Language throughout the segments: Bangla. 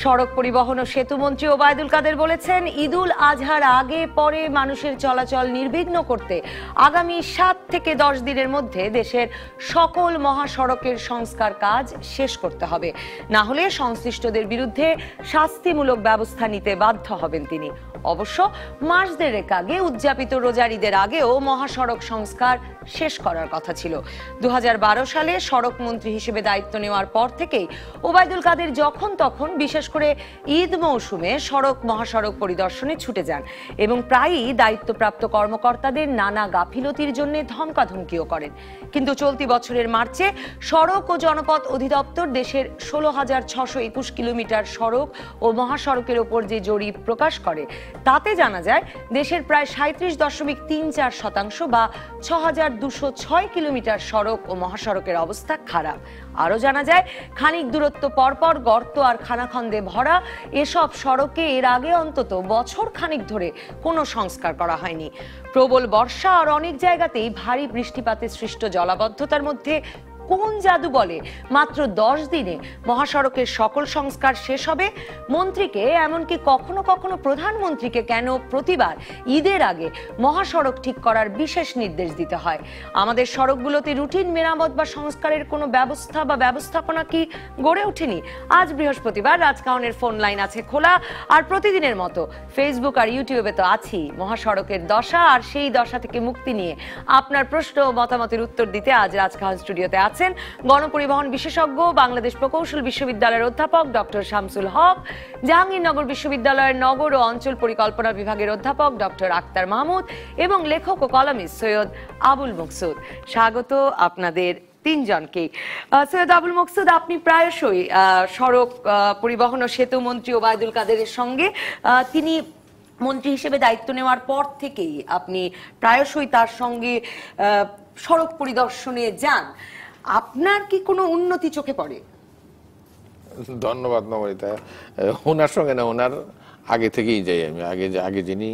সড়ক পরিবহন ও সেতু মন্ত্রী ওবায়দুল কাদের বলেছেন, ঈদুল আজহার আগে পরে মানুষের চলাচল নির্বিঘ্ন করতে আগামী 7 থেকে 10 দিনের মধ্যে দেশের সকল মহাসড়কের সংস্কার কাজ শেষ করতে হবে, না হলে সংশ্লিষ্টদের বিরুদ্ধে শাস্তিমূলক ব্যবস্থা নিতে বাধ্য হবেন তিনি। অবশ্য মাস দেড়েক আগে উদযাপিত রোজার ঈদের আগেও মহাসড়ক সংস্কার শেষ করার কথা ছিল। 2012 সালে সড়ক মন্ত্রী হিসেবে দায়িত্ব নেওয়ার পর থেকেই ওবায়দুল কাদের যখন তখন বিশেষ করে ঈদ মৌসুমে সড়ক মহাসড়ক পরিদর্শনে ছুটে যান এবং প্রায়ই দায়িত্বপ্রাপ্ত কর্মকর্তাদের নানা গাফিলতির জন্য ধমকাধমকিও করেন। কিন্তু চলতি বছরের মার্চে সড়ক ও জনপথ অধিদপ্তর দেশের 16,621 কিলোমিটার সড়ক ও মহাসড়কের ওপর যে জরিপ প্রকাশ করে তাতে জানা যায় দেশের প্রায় 37.34% বা 6,206 কিলোমিটার সড়ক ও মহাসড়কের অবস্থা খারাপ। আরও জানা যায় খানিক দূরত্ব পরপর গর্ত আর খানাখন্দে ভরা এসব সড়কে এর আগে অন্তত বছর খানিক ধরে কোনো সংস্কার করা হয়নি। প্রবল বর্ষা আর অনেক জায়গাতেই ভারী বৃষ্টিপাতে সৃষ্ট জলাবদ্ধতার মধ্যে কোন জাদু বলে মাত্র 10 দিনে মহাসড়কের সকল সংস্কার শেষ হবে? মন্ত্রীকে, এমনকি কখনো কখনো প্রধানমন্ত্রীকে কেন প্রতিবার ঈদের আগে মহাসড়ক ঠিক করার বিশেষ নির্দেশ দিতে হয়? আমাদের সড়কগুলোতে রুটিন মেরামত বা সংস্কারের কোনো ব্যবস্থা বা ব্যবস্থাপনা কি গড়ে ওঠেনি? আজ বৃহস্পতিবার রাজকাহনের ফোন লাইন আছে খোলা, আর প্রতিদিনের মতো ফেসবুক আর ইউটিউবে তো আছি মহাসড়কের দশা, আর সেই দশা থেকে মুক্তি নিয়ে আপনার প্রশ্ন ও মতামতের উত্তর দিতে আজ রাজকাহন স্টুডিওতে আছেন গণপরিবহন বিশেষজ্ঞ, বাংলাদেশ প্রকৌশল বিশ্ববিদ্যালয়ের অধ্যাপক ডক্টর শামসুল হক, জাহাঙ্গীরনগর বিশ্ববিদ্যালয়ের নগর ও অঞ্চল পরিকল্পনা বিভাগের অধ্যাপক ডক্টর আক্তার মাহমুদ এবং লেখক ও কলামিস্ট সৈয়দ আবুল মকসুদ। স্বাগত আপনাদের তিনজনকে। সৈয়দ আবুল মকসুদ, আপনি প্রায়শই সড়ক পরিবহন ও সেতু মন্ত্রী ওবায়দুল কাদেরের সঙ্গে তিনি মন্ত্রী হিসেবে দায়িত্ব নেওয়ার পর থেকেই আপনি প্রায়শই তার সঙ্গে সড়ক পরিদর্শনে যান। আপনার কি কোনো উন্নতি চোখে পড়ে? ধন্যবাদ নবনীতা। ওনার সঙ্গে না, ওনার আগে থেকেই যাই আমি। আগে যিনি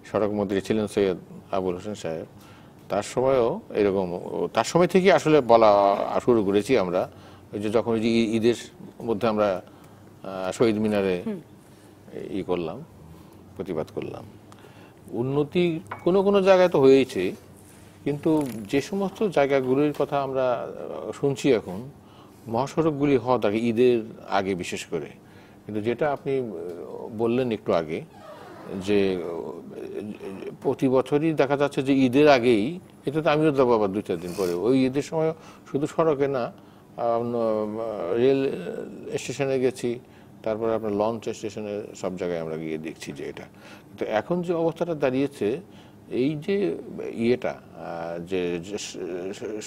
সড়ক মন্ত্রী ছিলেন সৈয়দ আবুল হোসেন সাহেব, তার সময়ও এরকম, তার সময় থেকেই আসলে বলা শুরু করেছি আমরা। ওই যে যখন ঈদের মধ্যে আমরা শহীদ মিনারে করলাম, প্রতিবাদ করলাম, উন্নতি কোনো কোনো জায়গায় তো হয়েছে, কিন্তু যে সমস্ত জায়গাগুলির কথা আমরা শুনছি এখন, মহাসড়কগুলি হওয়া থাকে ঈদের আগে বিশেষ করে। কিন্তু যেটা আপনি বললেন একটু আগে, যে প্রতি বছরই দেখা যাচ্ছে যে ঈদের আগেই, এটা তো আমিও যাবো আবার 2-4 দিন পরে, ওই ঈদের সময় শুধু সড়কে না, রেল স্টেশনে গেছি, তারপরে আপনার লঞ্চ স্টেশনে, সব জায়গায় আমরা গিয়ে দেখছি যে এটা। তো এখন যে অবস্থাটা দাঁড়িয়েছে, এই যে যে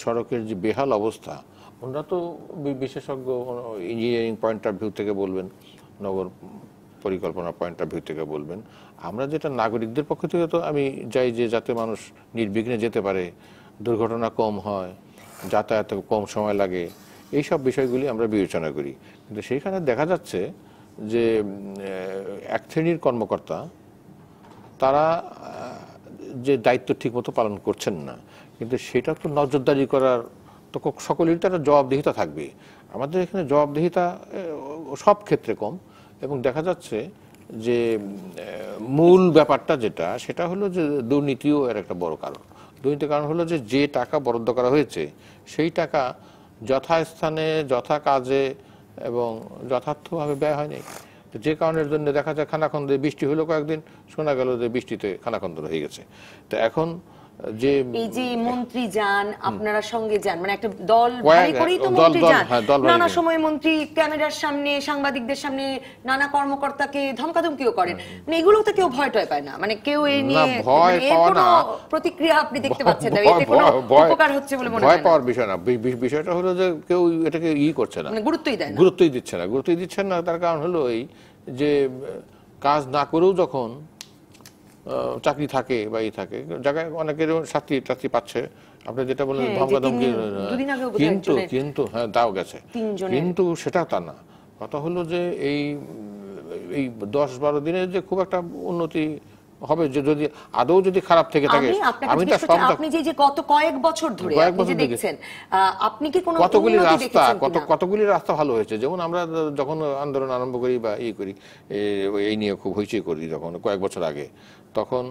সড়কের যে বেহাল অবস্থা, ওনারা তো বিশেষজ্ঞ, ইঞ্জিনিয়ারিং পয়েন্ট অফ ভিউ থেকে বলবেন, নগর পরিকল্পনা পয়েন্ট অফ ভিউ থেকে বলবেন। আমরা যেটা নাগরিকদের পক্ষ থেকে তো আমি চাই যে যাতে মানুষ নির্বিঘ্নে যেতে পারে, দুর্ঘটনা কম হয়, যাতায়াতে কম সময় লাগে, এই সব বিষয়গুলি আমরা বিবেচনা করি। কিন্তু সেইখানে দেখা যাচ্ছে যে এক শ্রেণীর কর্মকর্তা, তারা যে দায়িত্ব ঠিক মতো পালন করছেন না, কিন্তু সেটা তো নজরদারি করার তো সকলেরই তো একটা জবাবদিহিতা থাকবে। আমাদের এখানে জবাবদিহিতা সব ক্ষেত্রে কম, এবং দেখা যাচ্ছে যে মূল ব্যাপারটা যেটা, সেটা হলো যে দুর্নীতিও এর একটা বড় কারণ। দুর্নীতির কারণ হলো যে টাকা বরাদ্দ করা হয়েছে, সেই টাকা যথাস্থানে, যথা কাজে এবং যথার্থভাবে ব্যয় হয়নি। যে কারণের জন্য দেখা যায় খানাখন্দে বৃষ্টি হলো, কয়েকদিন শোনা গেল যে বৃষ্টিতে খানাখন্দন হয়ে গেছে। তো এখন যে এই যে মন্ত্রী যান, আপনারা সঙ্গে যান, মানে একটা দল ভারী করেই তো মন্ত্রী যান, নানা সময় মন্ত্রী ক্যামেরার সামনে, সাংবাদিকদের সামনে নানা কর্মকর্তাকে ধমকাধমকিও করেন, মানে এগুলো তো কেউ ভয় টয় পায় না, মানে কেউ এই নিয়ে ভয় পাওয়া না, প্রতিক্রিয়া আপনি দেখতে পাচ্ছেন না, এতে কোনো উপকার হচ্ছে বলে মনে হয় না। ভয় পাওয়ার বিষয় না, বিষয়টা হলো যে কেউ এটাকে করছে না, মানে গুরুত্বই দেয় না, গুরুত্বই দিচ্ছেন না। তার কারণ হলো এই যে কাজ না করেও যখন চাকরি থাকে বা থাকে, জায়গায় অনেকের চাকরি পাচ্ছে, আপনি যেটা বললেন ধমকাধমকি, কিন্তু হ্যাঁ দাও গেছে, কিন্তু সেটা তা না। কথা হলো যে এই 10-12 দিনের যে খুব একটা উন্নতি হবে যদি আদৌ যদি খারাপ থেকে থাকে। আমি তো সব আপনি যে গত কয়েক বছর ধরে আপনি যে দেখছেন, আপনি কি কোনো কতগুলি রাস্তা ভালো হয়েছে। যেমন আমরা যখন আন্দোলন আরম্ভ করি বা করি, এই নিয়ে খুব হইচই করি যখন কয়েক বছর আগে, তখন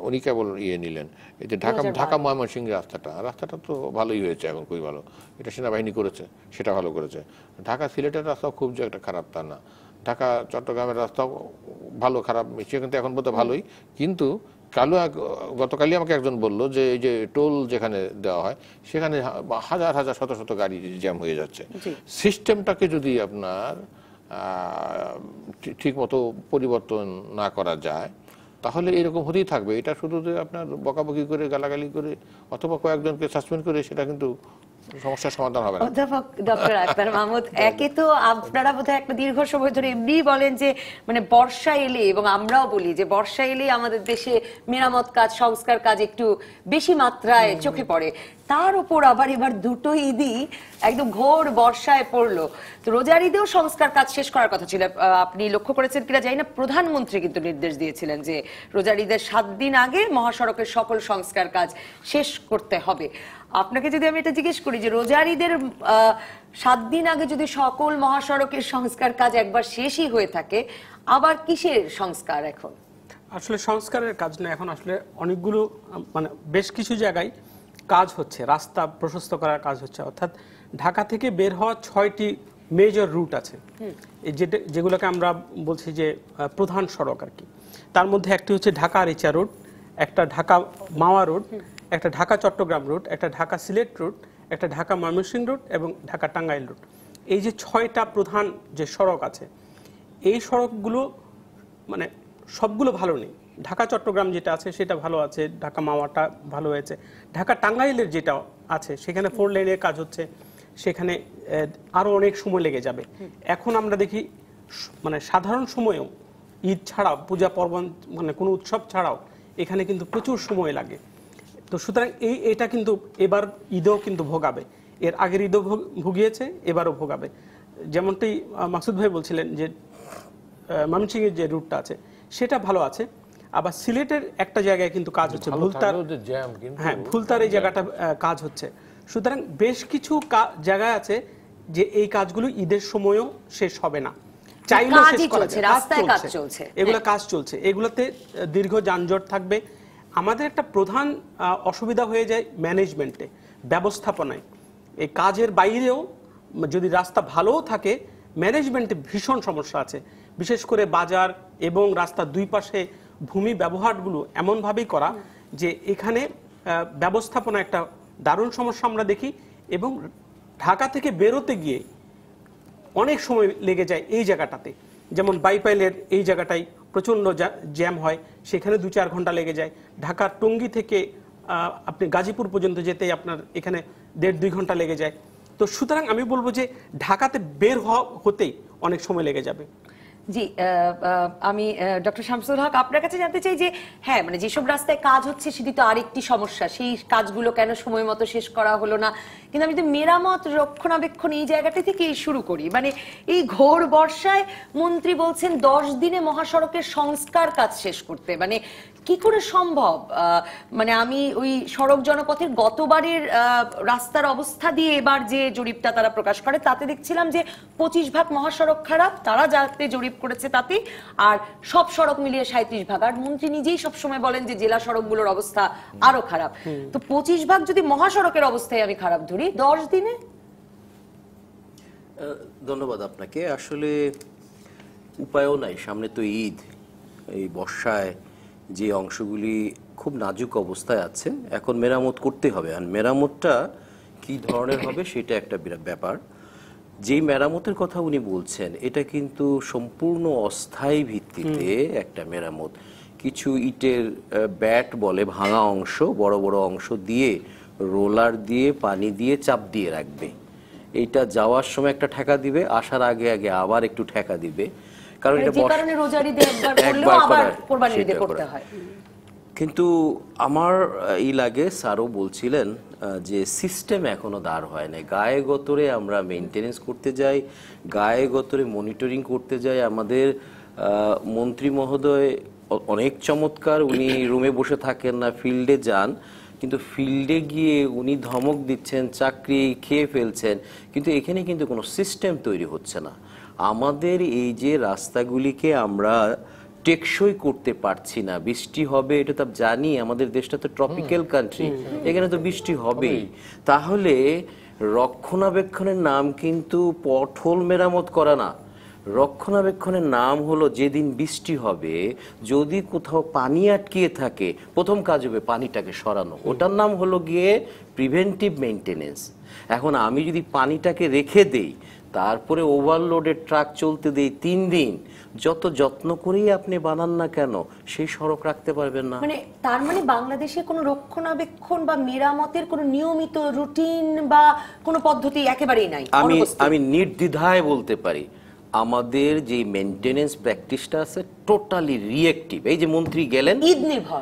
উনি কেবল নিলেন এই যে ঢাকা ময়মনসিংহ রাস্তাটা তো ভালোই হয়েছে, এখন খুবই ভালো। এটা সেনাবাহিনী করেছে, সেটা ভালো করেছে। ঢাকা সিলেটের রাস্তা খুব যে একটা খারাপ তা না, ঢাকা চট্টগ্রামের রাস্তাও ভালো খারাপ মিশিয়ে কিন্তু এখন বলতে ভালোই। কিন্তু গতকালই আমাকে একজন বলল যে এই যে টোল যেখানে দেওয়া হয় সেখানে হাজার হাজার শত শত গাড়ি জ্যাম হয়ে যাচ্ছে। সিস্টেমটাকে যদি আপনার ঠিক মতো পরিবর্তন না করা যায় তাহলে এরকম হতেই থাকবে। এটা শুধু যে আপনার বকাবকি করে গালাগালি করে অথবা কয়েকজনকে সাসপেন্ড করে সেটা কিন্তু সমস্যার সমাধান হবে না। অধ্যাপক ডক্টর আখতার মাহমুদ, একে তো আপনারা বোধহয় একটা দীর্ঘ সময় ধরে এমনি বলেন যে মানে বর্ষা এলে, এবং আমরাও বলি যে বর্ষা এলে আমাদের দেশে মেরামত কাজ, সংস্কার কাজ একটু বেশি মাত্রায় চোখে পড়ে। তার উপর আবার এবার দুটো ঈদই একদম ঘোর বর্ষায় পড়লো। তো রোজার ঈদেও সংস্কার কাজ শেষ করার কথা ছিল। আপনি লক্ষ্য করেছেন কিনা জানি না, প্রধানমন্ত্রী কিন্তু নির্দেশ দিয়েছিলেন যে রোজার ঈদের 7 দিন আগে মহাসড়কের সকল সংস্কার কাজ শেষ করতে হবে। আপনাকে যদি আমি এটা জিজ্ঞেস করি যে রোজার ঈদের 7 দিন আগে যদি সকল মহাসড়কের সংস্কার কাজ একবার শেষই হয়ে থাকে, আবার কিসের সংস্কার এখন? আসলে সংস্কারের কাজ না, এখন আসলে অনেকগুলো মানে বেশ কিছু জায়গায় কাজ হচ্ছে, রাস্তা প্রশস্ত করার কাজ হচ্ছে। অর্থাৎ ঢাকা থেকে বের হওয়া 6টি মেজর রুট আছে, যেগুলোকে আমরা বলছি যে প্রধান সড়ক আর কি। তার মধ্যে একটি হচ্ছে ঢাকা আরিচা রুট, একটা ঢাকা মাওয়া রুট, একটা ঢাকা চট্টগ্রাম রুট, একটা ঢাকা সিলেট রুট, একটা ঢাকা ময়মনসিংহ রুট এবং ঢাকা টাঙ্গাইল রুট। এই যে 6টা প্রধান যে সড়ক আছে, এই সড়কগুলো মানে সবগুলো ভালো নেই। ঢাকা চট্টগ্রাম যেটা আছে সেটা ভালো আছে, ঢাকা মাওয়াটা ভালো হয়েছে। ঢাকা টাঙ্গাইলের যেটা আছে সেখানে 4 লেনের কাজ হচ্ছে, সেখানে আরো অনেক সময় লেগে যাবে। এখন আমরা দেখি মানে সাধারণ সময়েও, ঈদ ছাড়াও, পূজা পার্বণ মানে কোনো উৎসব ছাড়াও এখানে কিন্তু প্রচুর সময় লাগে। তো সুতরাং এটা কিন্তু এবার ঈদেও কিন্তু ভোগাবে, এর আগের ঈদও ভুগিয়েছে, এবারও ভোগাবে। যেমনটি মাসুদ ভাই বলছিলেন যে ময়মনসিংহের যে রুটটা আছে সেটা ভালো আছে। আবার সিলেটের একটা জায়গায় কিন্তু কাজ হচ্ছে, ফুলতার এই জায়গাটা কাজ হচ্ছে। সুতরাং বেশ কিছু জায়গা আছে যে এই কাজগুলো ঈদের সময়ও শেষ হবে না, চাইলেও শেষ করা যায়, এগুলো কাজ চলছে। এগুলোতে দীর্ঘ যানজট থাকবে। আমাদের একটা প্রধান অসুবিধা হয়ে যায় ম্যানেজমেন্টে, ব্যবস্থাপনায়। এই কাজের বাইরেও যদি রাস্তা ভালোও থাকে, ম্যানেজমেন্টে ভীষণ সমস্যা আছে। বিশেষ করে বাজার এবং রাস্তার দুই পাশে ভূমি ব্যবহারগুলো এমনভাবেই করা যে এখানে ব্যবস্থাপনা একটা দারুণ সমস্যা আমরা দেখি। এবং ঢাকা থেকে বেরোতে গিয়ে অনেক সময় লেগে যায় এই জায়গাটাতে। যেমন বাইপাইলের এই জায়গাটায় প্রচণ্ড জ্যাম হয়, সেখানে 2-4 ঘন্টা লেগে যায়। ঢাকার টঙ্গী থেকে আপনি গাজীপুর পর্যন্ত যেতেই আপনার এখানে 1.5-2 ঘন্টা লেগে যায়। তো সুতরাং আমি বলবো যে ঢাকাতে বের হতেই অনেক সময় লেগে যাবে। জি, আমি ডক্টর শামসুল হক আপনার কাছে জানতে চাই যে হ্যাঁ, মানে যেসব রাস্তায় কাজ হচ্ছে সেটি তো আরেকটি সমস্যা, সেই কাজগুলো কেন সময় মতো শেষ করা হলো না। কিন্তু আমি তো মেরামত, রক্ষণাবেক্ষণ এই জায়গাটা থেকেই শুরু করি। মানে এই ঘোর বর্ষায় মন্ত্রী বলছেন 10 দিনে মহাসড়কের সংস্কার কাজ শেষ করতে, মানে কি করে সম্ভব? মানে আমি ওই সড়ক জনপথের গতবারের রাস্তার অবস্থা দিয়ে এবার যে জরিপটা তারা প্রকাশ করে তাতে দেখছিলাম যে 25 ভাগ মহাসড়ক খারাপ, তারা যাতে জরিপ করেছে তাতে, আর সব সড়ক মিলিয়ে 37 ভাগ। আর মন্ত্রী নিজেই সবসময় বলেন যে জেলা সড়কগুলোর অবস্থা আরো খারাপ। তো 25 ভাগ যদি মহাসড়কের অবস্থায় আমি খারাপ ধরি 10 দিনে। ধন্যবাদ আপনাকে। আসলে উপায়ও নাই, সামনে তো ঈদ। এই বর্ষায় যে অংশগুলি খুব নাজুক অবস্থায় আছে, এখন মেরামত করতে হবে। আর মেরামতটা কি ধরনের হবে সেটা একটা বিরাট ব্যাপার। যেই মেরামতের কথা উনি বলছেন এটা কিন্তু সম্পূর্ণ অস্থায়ী ভিত্তিতে একটা মেরামত। কিছু ইটের ব্যাট বলে ভাঙা অংশ, বড় বড় অংশ দিয়ে রোলার দিয়ে পানি দিয়ে চাপ দিয়ে রাখবে। এইটা যাওয়ার সময় একটা ঠেকা দিবে, আসার আগে আগে আবার একটু ঠেকা দিবে। কারণ এটা কিন্তু আমার লাগে স্যারও বলছিলেন যে সিস্টেম এখনো দাঁড় হয় না। গায়ে গতরে আমরা মেইনটেনেন্স করতে যাই, গায়ে গতরে মনিটরিং করতে যাই। আমাদের মন্ত্রী মহোদয় অনেক চমৎকার। উনি রুমে বসে থাকেন না, ফিল্ডে যান, কিন্তু ফিল্ডে গিয়ে উনি ধমক দিচ্ছেন, চাকরি খেয়ে ফেলছেন, কিন্তু এখানে কিন্তু কোনো সিস্টেম তৈরি হচ্ছে না। আমাদের এই যে রাস্তাগুলিকে আমরা টেকসই করতে পারছি না। বৃষ্টি হবে এটা তো জানি, আমাদের দেশটা তো ট্রপিক্যাল কান্ট্রি, এখানে তো বৃষ্টি হবেই। তাহলে রক্ষণাবেক্ষণের নাম কিন্তু পথল মেরামত করা না, রক্ষণাবেক্ষণের নাম হলো যেদিন বৃষ্টি হবে যদি কোথাও পানি আটকিয়ে থাকে প্রথম কাজ হবে পানিটাকে সরানো, ওটার নাম হলো গিয়ে প্রিভেন্টিভ মেইনটেনেন্স। এখন আমি যদি পানিটাকে রেখে দেই, তারপরে ওভারলোডের ট্রাক চলতে দেই 3 দিন, যত যত্ন করেই আপনি বানান না কেন সেই সড়ক রাখতে পারবেন না। মানে তার মানে বাংলাদেশে কোনো রক্ষণাবেক্ষণ বা মেরামতের কোনো নিয়মিত রুটিন বা কোনো পদ্ধতি একেবারেই নাই। আমি নির্দ্বিধায় বলতে পারি আমাদের যে মেইনটেনেন্স প্র্যাকটিসটা আছে টোটালি রিঅ্যাক্টিভ। এই যে মন্ত্রী গেলেন ঈদ নির্ভর,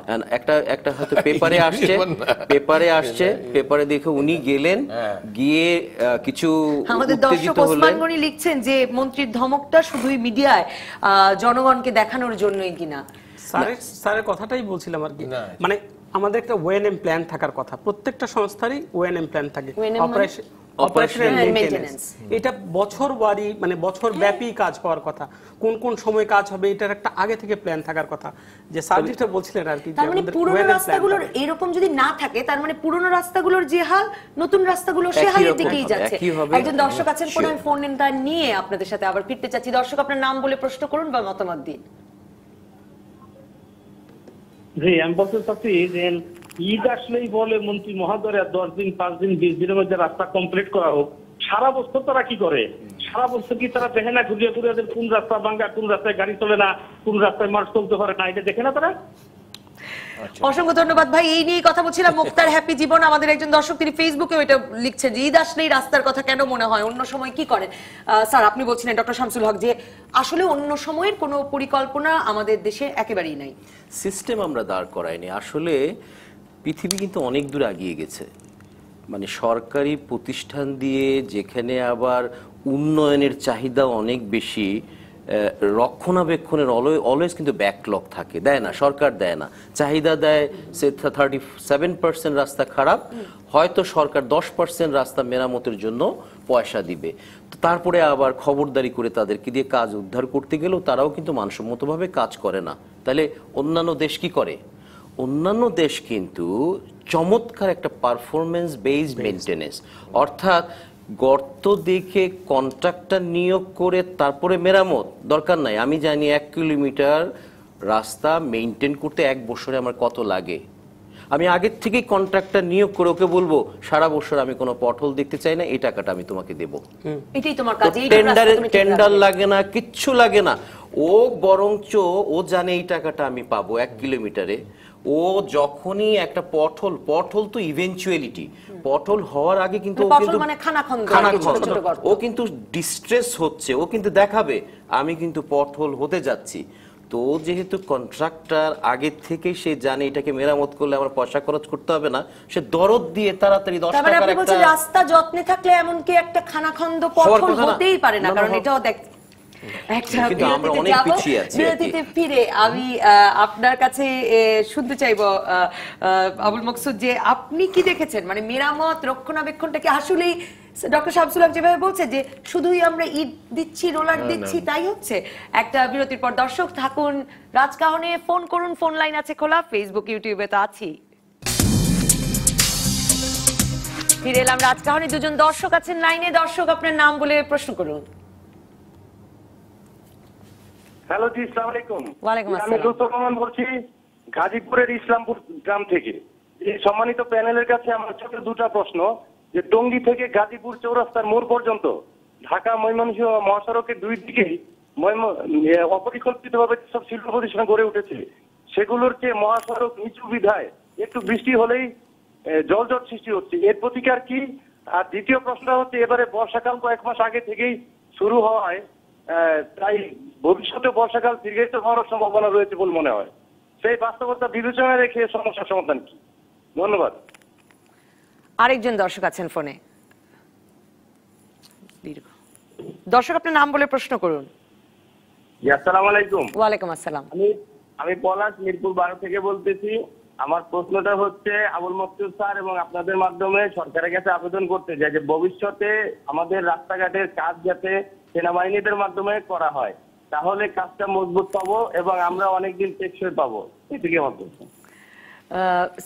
একটা হয়তো পেপারে আসছে, পেপারে দেখে উনি গেলেন, গিয়ে কিছু আমাদের দর্শক ওসমান গনি লিখছেন যে মন্ত্রীর ধমকটা শুধুই মিডিয়ায় জনগণকে দেখানোর জন্যই কিনা। স্যারের কথাটাই বলছিলাম আর কি, মানে আমাদের একটা ওএনএম প্ল্যান থাকার কথা, প্রত্যেকটা সংস্থারই ওএনএম প্ল্যান থাকে, অপারেশনাল মেইনটেনেন্স। এটা বছরবারি মানে বছর ব্যাপী কাজ হওয়ার কথা, কোন কোন সময় কাজ হবে এটার একটা আগে থেকে প্ল্যান থাকার কথা, যে সার্ভিসটা বলছিলেন আর কি। তার মানে পুরনো রাস্তাগুলোর এরকম যদি না থাকে, তার মানে পুরনো রাস্তাগুলোর যে হাল নতুন রাস্তাগুলো সে হালের দিকেই যাচ্ছে। একজন দর্শক আছেন, কোন ফোন নাম্বার নিয়ে আপনাদের সাথে আবার ফিরতে চাচ্ছি। দর্শক আপনার নাম বলে প্রশ্ন করুন বা মতামত দিন। জি, আমি বলতে চাচ্ছি যে ঈদ আসলেই বলে মন্ত্রী মহোদয় 10 দিন 5 দিন 20 দিনের মধ্যে রাস্তা কমপ্লিট করা হোক। সারা বছর তারা কি করে? সারা বছর কি তারা দেখে না ঘুরিয়ে ঘুরিয়ে কোন রাস্তা ভাঙ্গা, কোন রাস্তায় গাড়ি চলে না, কোন রাস্তায় মার্চ চলতে পারে না, এটা দেখে না তারা? অসংখ্য ধন্যবাদ ভাই। এই নিয়ে কথা বলছিলাম মুক্তার হ্যাপি জীবন, আমাদের একজন দর্শক, তিনি ফেসবুকে এটা লিখছেন যে ঈদ আসলেই রাস্তার কথা কেন মনে হয়, অন্য সময় কি করেন? স্যার আপনি বলছিলেন ডক্টর শামসুল হক যে আসলে অন্য সময়ের কোনো পরিকল্পনা আমাদের দেশে একেবারেই নাই, সিস্টেম আমরা দাঁড় করাইনি। আসলে পৃথিবী কিন্তু অনেক দূর এগিয়ে গেছে, মানে সরকারি প্রতিষ্ঠান দিয়ে যেখানে আবার উন্নয়নের চাহিদা অনেক বেশি, রক্ষণাবেক্ষণের অলওয়েজ কিন্তু ব্যাকলগ থাকে, দেয় না সরকার, দেয় না, চাহিদা দেয় সে 37% রাস্তা খারাপ, হয়তো সরকার 10% রাস্তা মেরামতের জন্য পয়সা দিবে, তো তারপরে আবার খবরদারি করে তাদেরকে দিয়ে কাজ উদ্ধার করতে গেলেও তারাও কিন্তু মানসম্মতভাবে কাজ করে না। তাহলে অন্যান্য দেশ কি করে? অন্যান্য দেশ কিন্তু চমৎকার একটা পারফরমেন্স বেসড মেইনটেনেন্স, অর্থাৎ গর্ত দেখে কন্ট্রাক্টর নিয়োগ করে তারপরে মেরামত দরকার নাই। আমি জানি 1 কিলোমিটার রাস্তা মেইনটেইন করতে 1 বছরে আমার কত লাগে, আমি আগের থেকেই কন্ট্রাক্টর নিয়োগ করে ওকে বলবো সারা বছর আমি কোনো পটহোল দেখতে চাই না, এই টাকাটা আমি তোমাকে দেবো। এটাই তোমার কাজ, টেন্ডার লাগে না, কিচ্ছু লাগে না, ও বরঞ্চ ও জানে এই টাকাটা আমি পাবো 1 কিলোমিটারে। ও যখনই একটা পটহোল তো ইভেনচুয়ালিটি, পটহোল হওয়ার আগে কিন্তু ও কিন্তু ডিস্ট্রেস হচ্ছে, ও কিন্তু দেখাবে আমি কিন্তু পটহোল হতে যাচ্ছি। তো যেহেতু কন্ট্রাক্টর আগে থেকে সে জানে এটাকে মেরামত করলে আমার পয়সা খরচ করতে হবে না, সে দরদ দিয়ে তাড়াতাড়ি 10 টাকার একটা রাস্তা যত্নে থাকলে এমনকি একটা খানাখন্দ পটহোল হতেই পারে না, কারণ এটাও দেখ বিরতিতে ফিরে আমি আপনার কাছে শুনতে চাইবো আবুল মকসুদ যে আপনি কি দেখেছেন, মানে মেরামত রক্ষণাবেক্ষণটা কি আসলেই ডক্টর শামসুল হক যেভাবে বলছে যে শুধুই আমরা ঈদ দিচ্ছি, রোলার দিচ্ছি, তাই হচ্ছে? একটা বিরতির পর দর্শক থাকুন রাজকাহনে, ফোন করুন, ফোন লাইন আছে খোলা, ফেসবুক ইউটিউবে তো আছি। ফিরে এলাম রাজকাহনে, দুজন দর্শক আছেন লাইনে। দর্শক আপনার নাম বলে প্রশ্ন করুন। হ্যালো জি, আসসালামু আলাইকুম। ওয়ালাইকুম আসসালাম। আমি লুৎফর রহমান বলছি গাজীপুরের ইসলামপুর গ্রাম থেকে। এই সম্মানিত প্যানেলের কাছে আমার ছোট 2টা প্রশ্ন, যে টঙ্গী থেকে গাজীপুর চৌরাস্তার মোড় পর্যন্ত ঢাকা ময়মনসিংহ মহাসড়কের 2 দিকেই অপরিকল্পিতভাবে সব শিল্প প্রতিষ্ঠান গড়ে উঠেছে, সেগুলোর যে মহাসড়ক নিচু বিধায় একটু বৃষ্টি হলেই জলজট সৃষ্টি হচ্ছে, এর প্রতিকার কি? আর দ্বিতীয় প্রশ্নটা হচ্ছে এবারে বর্ষাকাল কয়েক মাস আগে থেকেই শুরু হওয়ায় তাই ভবিষ্যতে বর্ষাকাল দীর্ঘায়িত হওয়ার সম্ভাবনা রয়েছে বলে মনে হয়, সেই বাস্তবতা বিবেচনায় রেখে সমস্যার সমাধান কি? ধন্যবাদ। আরেকজন দর্শক আছেন ফোনে। দর্শক আপনার নাম বলে প্রশ্ন করুন। আসসালামু আলাইকুম। ওয়ালাইকুম আসসালাম। আমি আমি পলাশ মিরপুর 12 থেকে বলতেছি। আমার প্রশ্নটা হচ্ছে আবুল মকসুদ স্যার এবং আপনাদের মাধ্যমে সরকারের কাছে আবেদন করতে চাই যে ভবিষ্যতে আমাদের রাস্তাঘাটের কাজ যাতে সেনাবাহিনীদের মাধ্যমে করা হয়, তাহলে কাজটা মজবুত পাবো এবং আমরা অনেকদিন টেকসই পাবো। এদিকে আমার প্রশ্ন।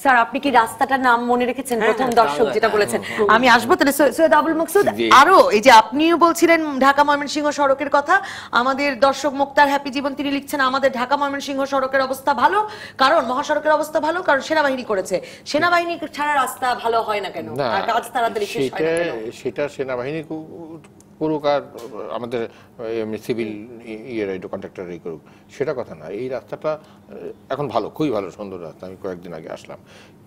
স্যার আপনি কি রাস্তাটার নাম মনে রেখেছেন? প্রথম দর্শক যেটা বলেছেন, আমি আসবো তাহলে সৈয়দ আবুল মকসুদ। আরো এই যে আপনিও বলছিলেন ঢাকা ময়মনসিংহ সড়কের কথা, আমাদের দর্শক মুক্তার হ্যাপি জীবন তিনি লিখছেন আমাদের ঢাকা ময়মনসিংহ সড়কের অবস্থা ভালো, কারণ মহাসড়কের অবস্থা ভালো কারণ সেনাবাহিনী করেছে। সেনাবাহিনী ছাড়া রাস্তা ভালো হয় না কেন, আর কাজ তাড়াতাড়ি শেষ হয় না কেন? সেটা সেনাবাহিনী করুক আর আমাদের সিভিল কন্ট্রাক্টরই করুক, সেটা কথা না। এই রাস্তাটা এখন ভালো, খুবই ভালো, সুন্দর রাস্তা। আমি কয়েকদিন আগে আসলাম,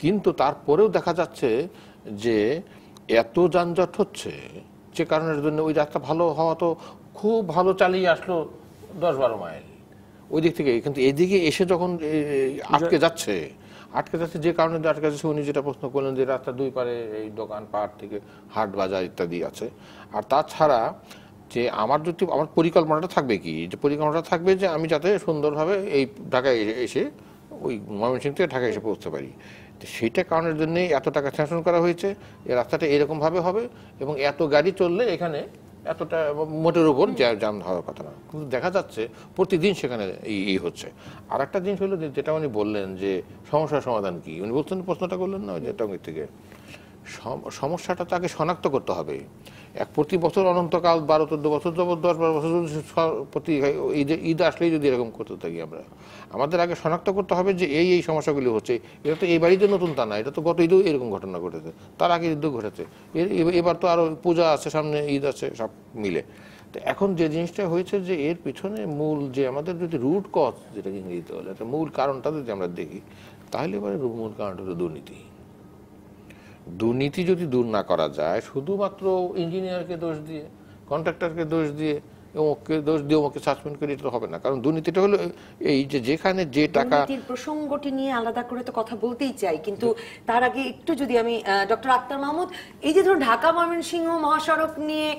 কিন্তু তারপরেও দেখা যাচ্ছে যে এত যানজট হচ্ছে, যে কারণের জন্য ওই রাস্তা ভালো হওয়া তো খুব ভালো চালিয়ে আসলো 10-12 মাইল ওই দিক থেকে, কিন্তু এদিকে এসে যখন আটকে যাচ্ছে যে কারণে আটকে যাচ্ছে, উনি যেটা প্রশ্ন করলেন যে রাস্তার দুই পারে এই দোকান পাট থেকে হাট বাজার ইত্যাদি আছে। আর তাছাড়া যে আমার পরিকল্পনাটা থাকবে কি, যে পরিকল্পনাটা থাকবে যে আমি যাতে সুন্দরভাবে এই ঢাকায় এসে ওই ময়মনসিংহ থেকে ঢাকায় এসে পৌঁছতে পারি। সেইটা কারণের জন্য এত টাকা স্যাংশন করা হয়েছে, এই রাস্তাটা এরকমভাবে হবে এবং এত গাড়ি চললে এখানে এতটা মোটের উপর জ্যাম হওয়ার কথা না, কিন্তু দেখা যাচ্ছে প্রতিদিন সেখানে এই হচ্ছে। আর একটা জিনিস হলো যেটা উনি বললেন যে সমস্যার সমাধান কি, উনি বলছেন প্রশ্নটা করলেন না যেটা থেকে সমস্যাটা তাকে শনাক্ত করতে হবে। প্রতি বছর অনন্তকাল 12-14 বছর যাবত 10-12 বছর প্রতি ঈদ আসলেই যদি এরকম করতে থাকি আমরা, আমাদের আগে শনাক্ত করতে হবে যে এই সমস্যাগুলি হচ্ছে। এটা তো এই বাড়িতে নতুন তা না, এটা তো গত ঈদেও এরকম ঘটনা ঘটেছে, তার আগে ঈদও ঘটেছে, এবার তো আরো পূজা আছে, সামনে ঈদ আছে, সব মিলে। তো এখন যে জিনিসটা হয়েছে যে এর পিছনে মূল যে আমাদের যদি রুট কজ যেটা ইংরেজিতে বলে, একটা মূল কারণটা যদি আমরা দেখি, তাহলে এবারে মূল কারণটা হলো দুর্নীতি যদি দূর না করা যায়, শুধুমাত্র ইঞ্জিনিয়ারকে দোষ দিয়ে, কন্ট্রাক্টরকে দোষ দিয়ে, অমুককে দোষ দিয়ে অমুককে সাসপেন্ড করে এটা হবে না। কারণ দুর্নীতিটা হলো এই যে যেখানে যে টাকা, দুর্নীতির প্রসঙ্গটি নিয়ে আলাদা করে তো কথা বলতেই চাই, কিন্তু তার আগে একটু যদি আমি ডক্টর আক্তার মাহমুদ, এই যে ধরুন ঢাকা ময়মনসিংহ মহাসড়ক নিয়ে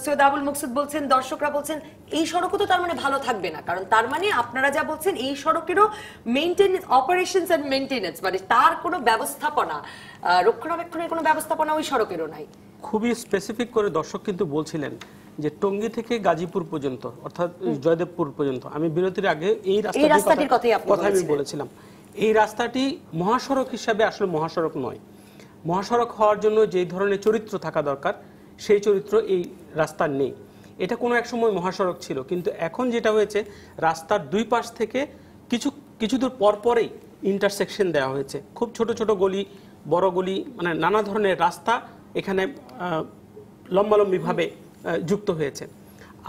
সৈয়দ আবুল মকসুদ বলছেন, দর্শকরা বলছেন এই সড়কও তো তার মানে ভালো থাকবে না, কারণ তার মানে আপনারা যা বলছেন এই সড়কেরও মেইনটেনেন্স, অপারেশনস এন্ড মেইনটেনেন্স, মানে তার কোনো ব্যবস্থাপনা, রক্ষণাবেক্ষণের কোনো ব্যবস্থাপনা ওই সড়কেরও নাই। খুবই স্পেসিফিক করে দর্শক কিন্তু বলছিলেন যে টঙ্গী থেকে গাজীপুর পর্যন্ত অর্থাৎ জয়দেবপুর পর্যন্ত, আমি বিরতির আগে এই রাস্তাটির কথা আমি বলেছিলাম, এই রাস্তাটি মহাসড়ক হিসাবে আসলে মহাসড়ক নয়। মহাসড়ক হওয়ার জন্য যে ধরনের চরিত্র থাকা দরকার সেই চরিত্র এই রাস্তার নেই। এটা কোনো এক সময় মহাসড়ক ছিল, কিন্তু এখন যেটা হয়েছে রাস্তার দুই পাশ থেকে কিছু দূর পরপরেই ইন্টারসেকশন দেওয়া হয়েছে, খুব ছোট ছোট গলি, বড় গলি, মানে নানা ধরনের রাস্তা এখানে লম্বালম্বিভাবে যুক্ত হয়েছে।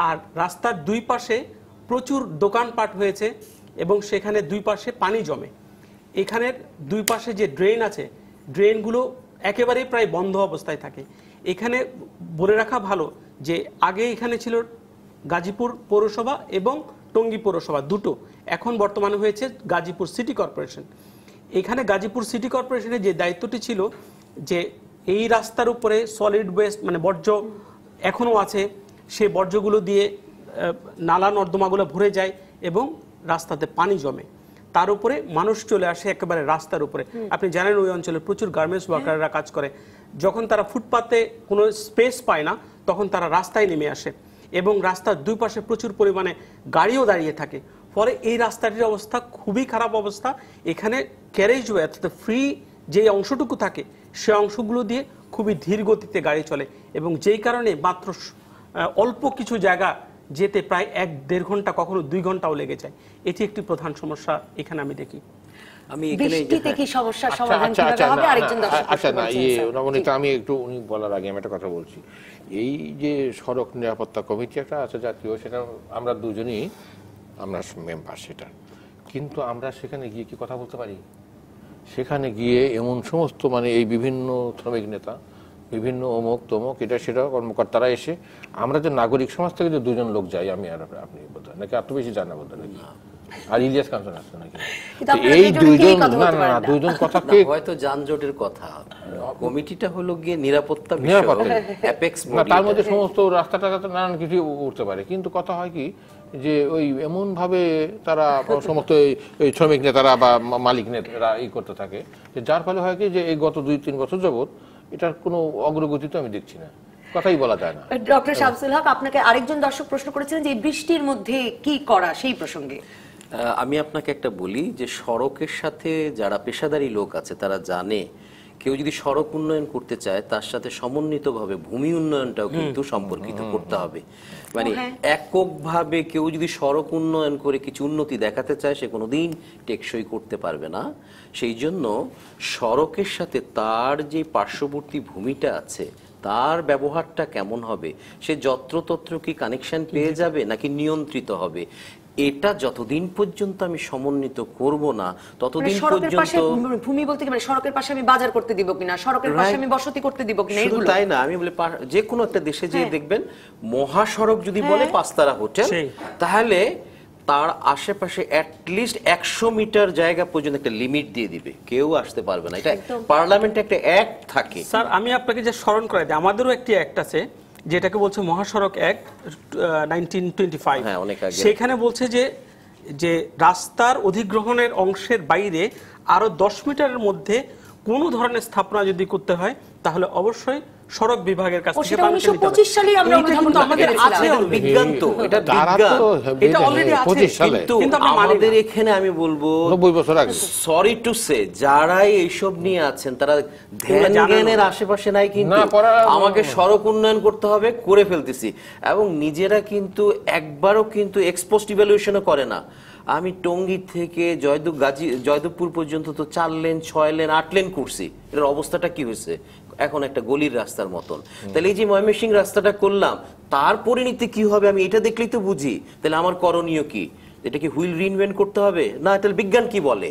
আর রাস্তার দুই পাশে প্রচুর দোকানপাট হয়েছে এবং সেখানে দুই পাশে পানি জমে। এখানের দুই পাশে যে ড্রেন আছে, ড্রেনগুলো একেবারেই প্রায় বন্ধ অবস্থায় থাকে। এখানে বলে রাখা ভালো যে আগে এখানে ছিল গাজীপুর পৌরসভা এবং টঙ্গী পৌরসভা দুটো, এখন বর্তমানে হয়েছে গাজীপুর সিটি কর্পোরেশন। এখানে গাজীপুর সিটি কর্পোরেশনের যে দায়িত্বটি ছিল যে এই রাস্তার উপরে সলিড ওয়েস্ট মানে বর্জ্য এখনও আছে, সেই বর্জ্যগুলো দিয়ে নালা নর্দমাগুলো ভরে যায় এবং রাস্তাতে পানি জমে, তার উপরে মানুষ চলে আসে একেবারে রাস্তার উপরে। আপনি জানেন ওই অঞ্চলে প্রচুর গার্মেন্টস ওয়ার্কাররা কাজ করে, যখন তারা ফুটপাতে কোনো স্পেস পায় না তখন তারা রাস্তায় নেমে আসে এবং রাস্তার দুই পাশে প্রচুর পরিমাণে গাড়িও দাঁড়িয়ে থাকে। ফলে এই রাস্তাটির অবস্থা খুবই খারাপ অবস্থা। এখানে ক্যারেজওয়ে অর্থাৎ ফ্রি যে অংশটুকু থাকে সে অংশগুলো দিয়ে খুবই ধীর গতিতে গাড়ি চলে এবং যেই কারণে মাত্র অল্প কিছু জায়গা যেতে প্রায় 1-1.5 ঘন্টা, কখনো 2 ঘন্টাও লেগে যায়। এটি একটি প্রধান সমস্যা এখানে আমি দেখি। আমি আমি একটু উনি বলার আগে আমি একটা কথা বলছি, এই যে সড়ক নিরাপত্তা কমিটি একটা আছে জাতীয়, সেটা আমরা দুজনই আমরা মেম্বার সেটা, কিন্তু আমরা সেখানে গিয়ে কি কথা বলতে পারি? সেখানে গিয়ে এমন সমস্ত মানে এই বিভিন্ন শ্রমিক নেতা, বিভিন্ন অমুক তমুক এটা সেটা কর্মকর্তারা এসে, আমরা যে নাগরিক সমাজ থেকে যে 2জন লোক যাই, আমি আর আপনি বোধহয় নাকি এত বেশি জানা বোধহয় নাকি, আর ইলিয়াস কাঞ্চন আসছে নাকি, এই 2জন না 2জন কথা হয়তো যানজটের কথা, কমিটিটা হলো গিয়ে নিরাপত্তা, তার মধ্যে সমস্ত রাস্তাটা নানান কিছু উঠতে পারে, কিন্তু কথা হয় কি যে ওই এমন ভাবে তারা সমস্ত এই শ্রমিক নেতারা বা মালিক নেতারা করতে থাকে, যে যার ফলে হয় কি যে এই গত 2-3 বছর যাবত এটার কোনো অগ্রগতি তো আমি দেখছি না, কথাই বলা যায় না। ডক্টর শামসুল হক, আপনাকে আরেকজন দর্শক প্রশ্ন করেছিলেন যে বৃষ্টির মধ্যে কি করা সেই প্রসঙ্গে। আমি আপনাকে একটা বলি যে সড়কের সাথে যারা পেশাদারী লোক আছে তারা জানে কেউ যদি সড়ক উন্নয়ন করতে চায় তার সাথে সমন্বিতভাবে ভূমি উন্নয়নটাও কিন্তু সম্পর্কিত করতে হবে। মানে এককভাবে কেউ যদি সড়ক উন্নয়ন করে কিছু উন্নতি দেখাতে চায় সে কোনোদিন টেকসই করতে পারবে না। সেই জন্য সড়কের সাথে তার যে পার্শ্ববর্তী ভূমিটা আছে তার ব্যবহারটা কেমন হবে, সে যত্রতত্র কি কানেকশন পেয়ে যাবে নাকি নিয়ন্ত্রিত হবে, এটা যতদিন পর্যন্ত আমি সমন্বিত করব না ততদিন পর্যন্ত। ভূমি বলতে কি, মানে সড়কের পাশে আমি বাজার করতে দিব কিনা, সড়কের পাশে আমি বসতি করতে দিব কিনা, শুধু তাই না, আমি বলি যে কোনো একটা দেশে যে দেখবেন মহাসড়ক যদি বলে 5 তারা হোটেল, তাহলে তার আশেপাশে অ্যাটলিস্ট 100 মিটার জায়গা পর্যন্ত একটা লিমিট দিয়ে দিবে, কেউ আসতে পারবে না। এটা পার্লামেন্টে একটা অ্যাক্ট থাকে। স্যার আমি আপনাকে যে স্মরণ করাই দিই, আমাদেরও একটি অ্যাক্ট আছে যেটাকে বলছে মহাসড়ক অ্যাক্ট 1925। হ্যাঁ, অনেক আগে। সেখানে বলছে যে রাস্তার অধিগ্রহণের অংশের বাইরে আরো 10 মিটারের মধ্যে কোনো ধরনের স্থাপনা যদি করতে হয় তাহলে অবশ্যই সড়ক বিভাগের কাছ থেকে পারমিশন নিতে হবে। 1925 সালে আমরা অনুধাবন আমাদের আছে বিজ্ঞান তো, এটা বিজ্ঞান, এটা অলরেডি আছে। 25 সালে কিন্তু আমরা আমাদের এখানে আমি বলবো 90 বছর আগে, সরি টু সে, যারাই এইসব নিয়ে আছেন তারা ধ্যান জ্ঞানের আশেপাশে নাই। কিন্তু আমাকে সড়ক উন্নয়ন করতে হবে, করে ফেলতেছি, এবং নিজেরা কিন্তু একবারও কিন্তু এক্সপোস্ট ইভ্যালুয়েশনও করে না। আমি টঙ্গী থেকে জয়দেবপুর পর্যন্ত তো 4 লেন 6 লেন 8 লেন করছি, এটার অবস্থাটা কি হয়েছে এখন একটা গলির রাস্তার মতন। তাহলে এই যে ময়মনসিংহ রাস্তাটা করলাম তার পরিণতি কি হবে আমি এটা দেখলেই তো বুঝি। তাহলে আমার করণীয় কি, এটা কি হুইল রিইনভেন্ট করতে হবে না, তাহলে বিজ্ঞান কি বলে,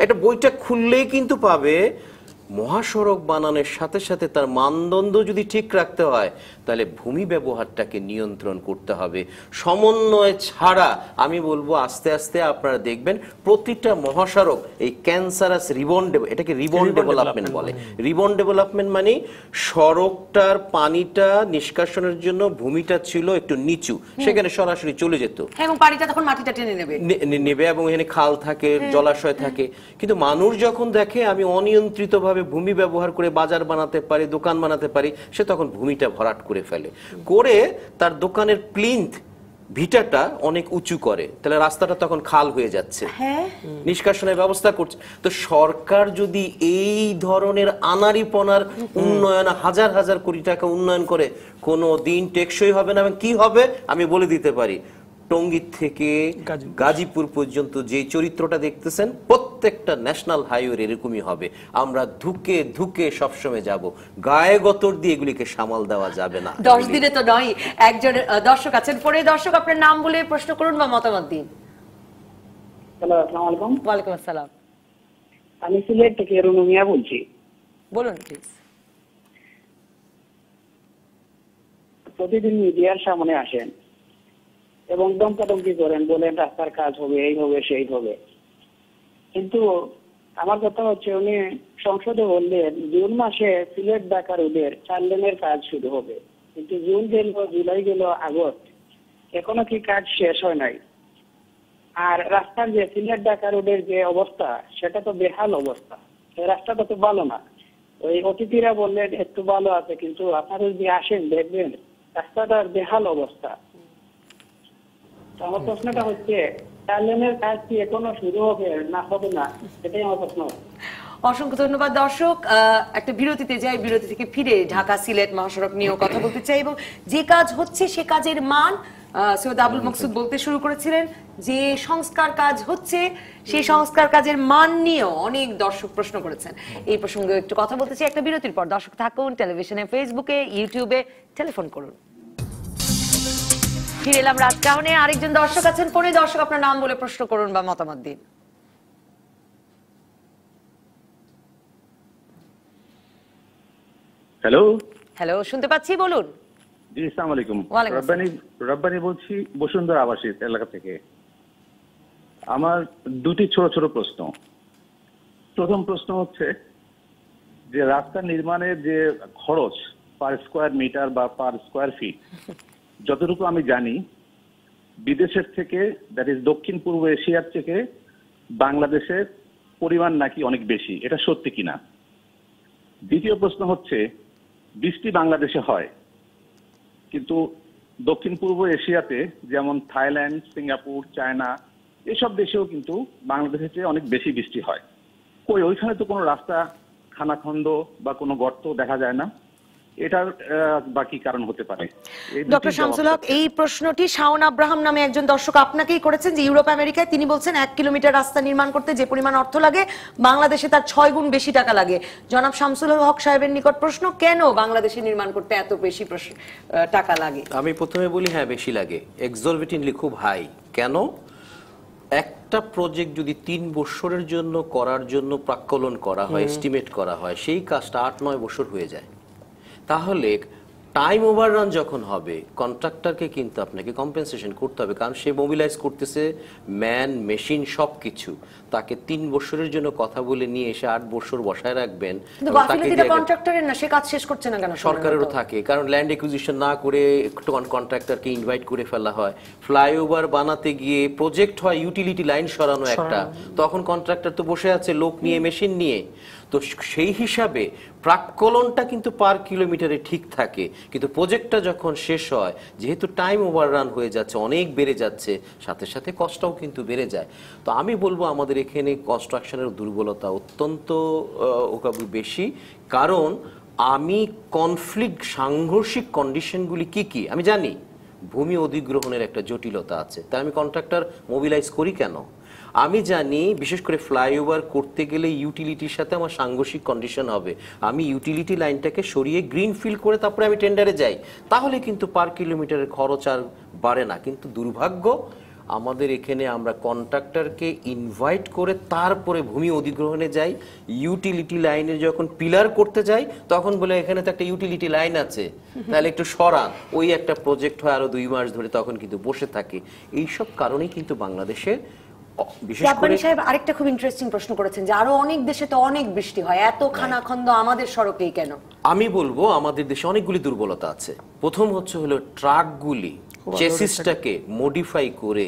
এটা বইটা খুললেই কিন্তু পাবে। মহাসড়ক বানানোর সাথে সাথে তার মানদণ্ড যদি ঠিক রাখতে হয় তাহলে ভূমি ব্যবহারটাকে নিয়ন্ত্রণ করতে হবে। সমন্বয় ছাড়া আমি বলবো আস্তে আস্তে আপনারা দেখবেন প্রতিটা মহাসড়ক এই ক্যান্সারাস রিবন, এটাকে রিবন ডেভেলপমেন্ট বলে। রিবন ডেভেলপমেন্ট মানে সড়কটার পানিটা নিষ্কাশনের জন্য ভূমিটা ছিল একটু নিচু, সেখানে সরাসরি চলে যেত এবং পানিটা তখন মাটিটা টেনে নেবে এবং এখানে খাল থাকে, জলাশয় থাকে। কিন্তু মানুষ যখন দেখে আমি অনিয়ন্ত্রিতভাবে ভূমি ব্যবহার করে বাজার বানাতে পারি, দোকান বানাতে পারি, সে তখন ভূমিটা ভরাট করে ফেলে, করে তার দোকানের প্লিন্থ ভিটাটা অনেক উঁচু করে, তাহলে রাস্তাটা তখন খাল হয়ে যাচ্ছে, নিষ্কাশনের ব্যবস্থা করছে। তো সরকার যদি এই ধরনের আনাড়িপনার উন্নয়ন হাজার হাজার কোটি টাকা উন্নয়ন করে, কোনো দিন টেকসই হবে না। এবং কি হবে আমি বলে দিতে পারি, টঙ্গী থেকে গাজীপুর পর্যন্ত যে চরিত্রটা দেখতেছেন প্রত্যেকটা ন্যাশনাল হাইওয়ে এরকমই হবে। আমরা ধুকে ধুকে সবসময় যাব, গায়ে গতর দিয়ে এগুলিকে সামাল দেওয়া যাবে না। 10 দিনে তো নয়। একজন দর্শক আছেন, পরে দর্শক আপনার নাম বলে প্রশ্ন করুন বা মতামত দিন। হ্যালো, আসসালামু আলাইকুম। ওয়ালাইকুম আসসালাম। আমি সিলেট থেকে রুনু মিয়া বলছি। বলুন প্লিজ। প্রতিদিন মিডিয়ার সামনে আসেন এবং দমকাদমকি করেন, বলেন রাস্তার কাজ হবে, এই হবে সেই হবে, কিন্তু আমার কথা হচ্ছে উনি সংসদে বললেন জুন মাসে সিলেট ঢাকা রোডের 4 লেনের কাজ শুরু হবে, কিন্তু জুন গেল, জুলাই গেল, আগস্ট, এখনো কি কাজ শেষ হয় নাই? আর রাস্তার যে সিলেট ঢাকা রোডের যে অবস্থা সেটা তো বেহাল অবস্থা, এই রাস্তাটা তো ভালো না। ওই অতিথিরা বললেন একটু ভালো আছে, কিন্তু আপনারা যদি আসেন দেখবেন রাস্তাটার বেহাল অবস্থা। আমার প্রশ্নটা হচ্ছে 4 লেনের কাজ কি এখনো শুরু হবে না হবে না, এটাই আমার প্রশ্ন। অসংখ্য ধন্যবাদ দর্শক। একটা বিরতিতে যাই, বিরতি থেকে ফিরে ঢাকা সিলেট মহাসড়ক নিয়েও কথা বলতে চাই এবং যে কাজ হচ্ছে সে কাজের মান। সৈয়দ আবুল মকসুদ বলতে শুরু করেছিলেন যে সংস্কার কাজ হচ্ছে, সেই সংস্কার কাজের মান নিয়েও অনেক দর্শক প্রশ্ন করেছেন। এই প্রসঙ্গে একটু কথা বলতে চাই একটা বিরতির পর। দর্শক থাকুন টেলিভিশনে, ফেসবুকে, ইউটিউবে, টেলিফোন করুন। ফিরে এলাম রাত কাউনে। আরেকজন দর্শক আছেন ফোনে। দর্শক আপনার নাম বলে প্রশ্ন করুন বা মতামত দিন। হ্যালো হ্যালো, শুনতে পাচ্ছি, বলুন। জি, আসসালামু আলাইকুম। ওয়ালাইকুম আসসালাম। রব্বানি বলছি বসুন্ধরা আবাসিক এলাকা থেকে। আমার দুটি ছোট ছোট প্রশ্ন। প্রথম প্রশ্ন হচ্ছে যে রাস্তা নির্মাণের যে খরচ পার স্কয়ার মিটার বা পার স্কয়ার ফিট, যতটুকু আমি জানি বিদেশের থেকে, দ্যাট ইজ দক্ষিণ পূর্ব এশিয়ার থেকে বাংলাদেশের পরিমাণ নাকি অনেক বেশি, এটা সত্যি কিনা? দ্বিতীয় প্রশ্ন হচ্ছে, বৃষ্টি বাংলাদেশে হয়, কিন্তু দক্ষিণ পূর্ব এশিয়াতে যেমন থাইল্যান্ড, সিঙ্গাপুর, চায়না এসব দেশেও কিন্তু বাংলাদেশের চেয়ে অনেক বেশি বৃষ্টি হয়। ওইখানে তো কোনো রাস্তা খানাখন্দ বা কোনো গর্ত দেখা যায় না। এটার বাকি কারণ হতে পারে। ডক্টর শামসুল হক, এই প্রশ্নটি শাওন আব্রাহাম নামে একজন দর্শক আপনাকেই করেছেন, যে ইউরোপ আমেরিকায় তিনি বলছেন 1 কিলোমিটার রাস্তা নির্মাণ করতে যে পরিমাণ অর্থ লাগে বাংলাদেশে তার 6 গুণ বেশি টাকা লাগে। জনাব শামসুল হক সাহেবের নিকট প্রশ্ন, কেন বাংলাদেশে নির্মাণ করতে এত বেশি টাকা লাগে? আমি প্রথমে বলি হ্যাঁ বেশি লাগে, এক্সরবিটেন্টলি খুব হাই। কেন? একটা প্রজেক্ট যদি 3 বছরের জন্য করার জন্য প্রাক্কলন করা হয়, এস্টিমেট করা হয়, সেই কাজটা 8-9 বছর হয়ে যায়। তাহলে টাইম ওভাররান যখন হবে, কন্ট্রাক্টরকে কিন্তু আপনাকে কম্পেনসেশন করতে হবে, কারণ সে মোবিলাইজ করতেছে ম্যান, মেশিন সবকিছু। তাকে 3 বছরের জন্য কথা বলে নিয়ে এসে 8 বছর বসায় রাখবেন। কন্ট্রাক্টরের না, সে কাজ শেষ করছে না কেন? সরকারেরও থাকে, কারণ ল্যান্ড একুইজিশন না করে একটু কন্ট্রাক্টরকে ইনভাইট করে ফেলা হয়। ফ্লাইওভার বানাতে গিয়ে প্রজেক্ট হয় ইউটিলিটি লাইন সরানো একটা, তখন কন্ট্রাক্টর তো বসে আছে লোক নিয়ে, মেশিন নিয়ে। তো সেই হিসাবে প্রাক্কলনটা কিন্তু পার কিলোমিটারে ঠিক থাকে, কিন্তু প্রজেক্টটা যখন শেষ হয়, যেহেতু টাইম ওভাররান হয়ে যাচ্ছে, অনেক বেড়ে যাচ্ছে, সাথে সাথে কষ্টও কিন্তু বেড়ে যায়। তো আমি বলবো আমাদের এখানে কনস্ট্রাকশনের দুর্বলতা অত্যন্ত বেশি। কারণ আমি কনফ্লিক্ট, সাংঘর্ষিক কন্ডিশনগুলি কি কি আমি জানি। ভূমি অধিগ্রহণের একটা জটিলতা আছে, তাই আমি কন্ট্রাক্টর মোবিলাইজ করি কেন? আমি জানি বিশেষ করে ফ্লাইওভার করতে গেলে ইউটিলিটির সাথে আমার সাংঘর্ষিক কন্ডিশন হবে। আমি ইউটিলিটি লাইনটাকে সরিয়ে গ্রিন ফিল্ড করে তারপরে আমি টেন্ডারে যাই, তাহলে কিন্তু পার কিলোমিটারের খরচ আর বাড়ে না। কিন্তু দুর্ভাগ্য, আমাদের এখানে আমরা কন্ট্রাক্টরকে ইনভাইট করে তারপরে ভূমি অধিগ্রহণে যাই। ইউটিলিটি লাইনে যখন পিলার করতে যাই, তখন বলে এখানে তো একটা ইউটিলিটি লাইন আছে, তাহলে একটু সরান। ওই একটা প্রজেক্ট হয় আরো 2 মাস ধরে, তখন কিন্তু বসে থাকে। এইসব কারণেই কিন্তু বাংলাদেশের আরেকটা খুব ইন্টারেস্টিং প্রশ্ন করেছেন যে আরো অনেক দেশে তো অনেক বৃষ্টি হয়, এত খানাখন্দ আমাদের সড়কেই কেন? আমি বলবো আমাদের দেশে অনেকগুলি দুর্বলতা আছে। প্রথম হলো ট্রাকগুলি চেসিসটাকে মডিফাই করে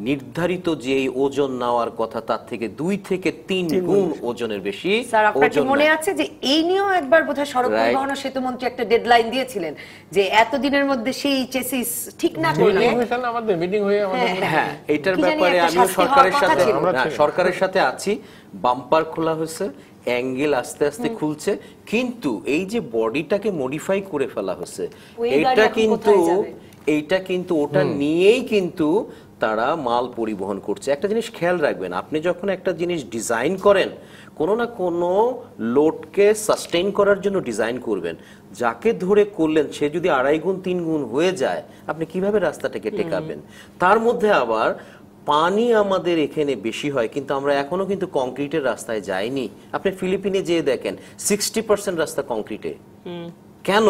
নির্ধারিত যে ওজন নেওয়ার কথা তার থেকে 2 থেকে 3 গুণ ওজনের বেশি। স্যার, আপনার কি মনে আছে যে এই নিয়েও একবার বোধহয় সড়ক পরিবহন ও সেতু মন্ত্রী একটা ডেডলাইন দিয়েছিলেন যে এত দিনের মধ্যে সেই চেসিস ঠিক না করলে আমাদের মিটিং হয়ে হ্যাঁ, এটার ব্যাপারে আমিও সরকারের সাথে আছি। বাম্পার খোলা হয়েছে, অ্যাঙ্গেল আস্তে আস্তে খুলছে, কিন্তু এই যে বডিটাকে মডিফাই করে ফেলা হয়েছে, এইটা কিন্তু ওটা নিয়েই কিন্তু তারা মাল পরিবহন করছে। একটা জিনিস খেয়াল রাখবেন, আপনি যখন একটা জিনিস ডিজাইন করেন, কোনো না কোনো লোডকে সাস্টেইন করার জন্য ডিজাইন করবেন। যাকে ধরে করলেন সে যদি 2.5 গুণ 3 গুণ হয়ে যায়, আপনি কিভাবে রাস্তাটাকে টেকাবেন? তার মধ্যে আবার পানি আমাদের এখানে বেশি হয়, কিন্তু আমরা এখনো কিন্তু কংক্রিটের রাস্তায় যাইনি। আপনি ফিলিপিনে যেয়ে দেখেন 60% রাস্তা কংক্রিটে। কেন?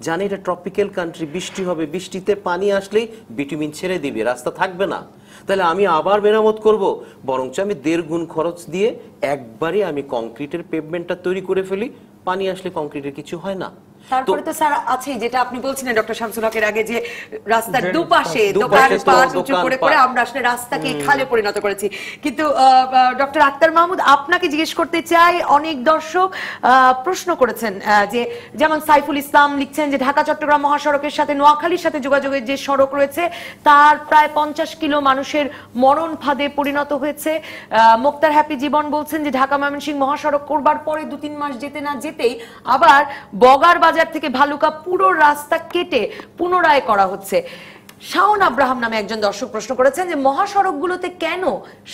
জানি এটা ট্রপিক্যাল কান্ট্রি, বৃষ্টি হবে, বৃষ্টিতে পানি আসলেই বিটুমিন ছেড়ে দিবে, রাস্তা থাকবে না। তাহলে আমি আবার মেরামত করব, বরঞ্চ আমি 1.5 গুণ খরচ দিয়ে একবারে আমি কংক্রিটের পেভমেন্টটা তৈরি করে ফেলি, পানি আসলে কংক্রিটের কিছু হয় না। তারপরে তো স্যার আছে যেটা আপনি বলছিলেন ডক্টর শামসুল হকের আগে, যে রাস্তার দুপাশে দোকান পাট উঁচু করে করে আমরা আসলে রাস্তাকে খালে পরিণত করেছি। কিন্তু ডক্টর আক্তার মাহমুদ, আপনাকে জিজ্ঞেস করতে চাই, অনেক দর্শক প্রশ্ন করেছেন যে যেমন সাইফুল ইসলাম লিখছেন যে ঢাকা চট্টগ্রাম মহাসড়কের সাথে নোয়াখালীর সাথে যোগাযোগের যে সড়ক রয়েছে তার প্রায় 50 কিলো মানুষের মরণ ফাঁদে পরিণত হয়েছে। মোক্তার হ্যাপি জীবন বলছেন যে ঢাকা ময়মনসিংহ মহাসড়ক করবার পরে 2-3 মাস যেতে না যেতেই আবার বগার বাজার থেকে ভালুকা পুরো রাস্তা কেটে পুনরায় করা হচ্ছে। শাওন আব্রাহাম নামে একজন দর্শক প্রশ্ন করেছেন যে মহাসড়কগুলোতে কেন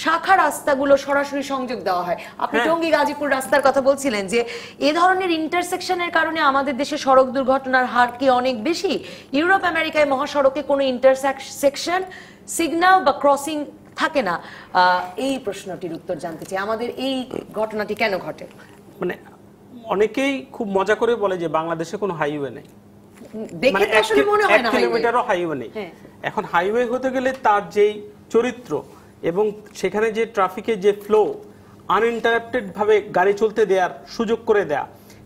শাখা রাস্তাগুলো সরাসরি সংযোগ দেওয়া হয়? আপনি টঙ্গী গাজীপুর রাস্তার কথা বলছিলেন যে এ ধরনের ইন্টারসেকশনের কারণে আমাদের দেশে সড়ক দুর্ঘটনার হার কি অনেক বেশি? ইউরোপ আমেরিকায় মহাসড়কে কোনো ইন্টারসেকশন, সিগন্যাল বা ক্রসিং থাকে না। এই প্রশ্নটির উত্তর জানতে চাই, আমাদের এই ঘটনাটি কেন ঘটে? মানে অনেকেই খুব মজা করে বলে যে বাংলাদেশে কোনো হাইওয়ে নেই, দেখে তো আসলে মনে হয় না 1 কিলোমিটারও হাইওয়ে নেই। এখন হাইওয়ে হতে গেলে তার যেই চরিত্র এবং সেখানে যে ট্রাফিকের যে ফ্লো, আনইন্টারাপ্টেড ভাবে গাড়ি চলতে দেওয়ার সুযোগ করে দেয়া,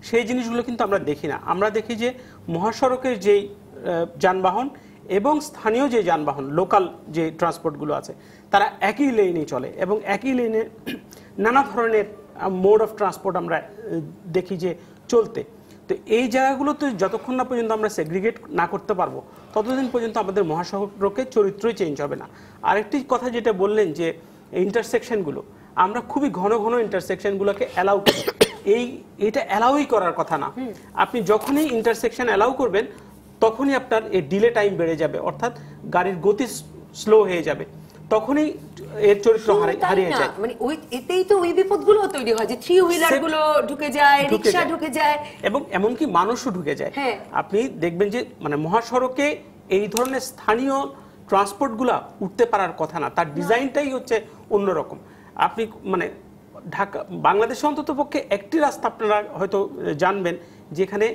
সেই জিনিসগুলো কিন্তু আমরা দেখি না। আমরা দেখি যে মহাসড়কের যেই যানবাহন এবং স্থানীয় যে যানবাহন লোকাল যে ট্রান্সপোর্টগুলো আছে তারা একই লেনে চলে এবং একই লেনে নানা ধরনের মোড অফ ট্রান্সপোর্ট আমরা দেখি যে চলতে। তো এই জায়গাগুলোতে যতক্ষণ না পর্যন্ত আমরা সেগ্রিগেট না করতে পারবো ততদিন পর্যন্ত আমাদের মহাসড়কের চরিত্রই চেঞ্জ হবে না। আরেকটি কথা যেটা বললেন যে ইন্টারসেকশনগুলো, আমরা খুবই ঘন ঘন ইন্টারসেকশনগুলোকে অ্যালাউ করি, এটা অ্যালাউই করার কথা না। আপনি যখনই ইন্টারসেকশন অ্যালাউ করবেন তখনই আপনার এই ডিলে টাইম বেড়ে যাবে, অর্থাৎ গাড়ির গতি স্লো হয়ে যাবে, তখনই এর চরিত্র হারিয়ে যায়। মানে এতেই তো ওই বিপদগুলো তৈরি হয় যে থ্রি হুইলার গুলো ঢুকে যায়, রিকশা ঢুকে যায় এবং এমনকি মানুষও ঢুকে যায়। আপনি দেখবেন যে মানে মহাসড়কে এই ধরনের স্থানীয় ট্রান্সপোর্টগুলা উঠতে পারার কথা না, তার ডিজাইনটাই হচ্ছে অন্যরকম। আপনি মানে ঢাকা বাংলাদেশে অন্তত পক্ষে একটি রাস্তা আপনারা হয়তো জানবেন যেখানে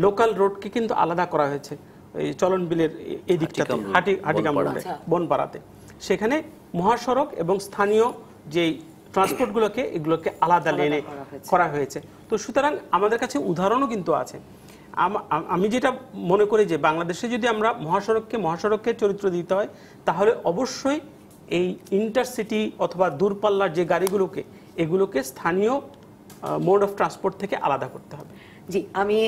লোকাল রোডকে কিন্তু আলাদা করা হয়েছে, এই চলন বিলের এই দিকটাতে হাটিকামরুলে বনপাড়াতে, সেখানে মহাসড়ক এবং স্থানীয় যেই ট্রান্সপোর্টগুলোকে এগুলোকে আলাদা লেনে করা হয়েছে। তো সুতরাং আমাদের কাছে উদাহরণও কিন্তু আছে। আমি যেটা মনে করি যে বাংলাদেশে যদি আমরা মহাসড়ককে চরিত্র দিতে হয় তাহলে অবশ্যই এই ইন্টারসিটি অথবা দূরপাল্লার যে গাড়িগুলোকে এগুলোকে স্থানীয় মোড অফ ট্রান্সপোর্ট থেকে আলাদা করতে হবে। জি, আমি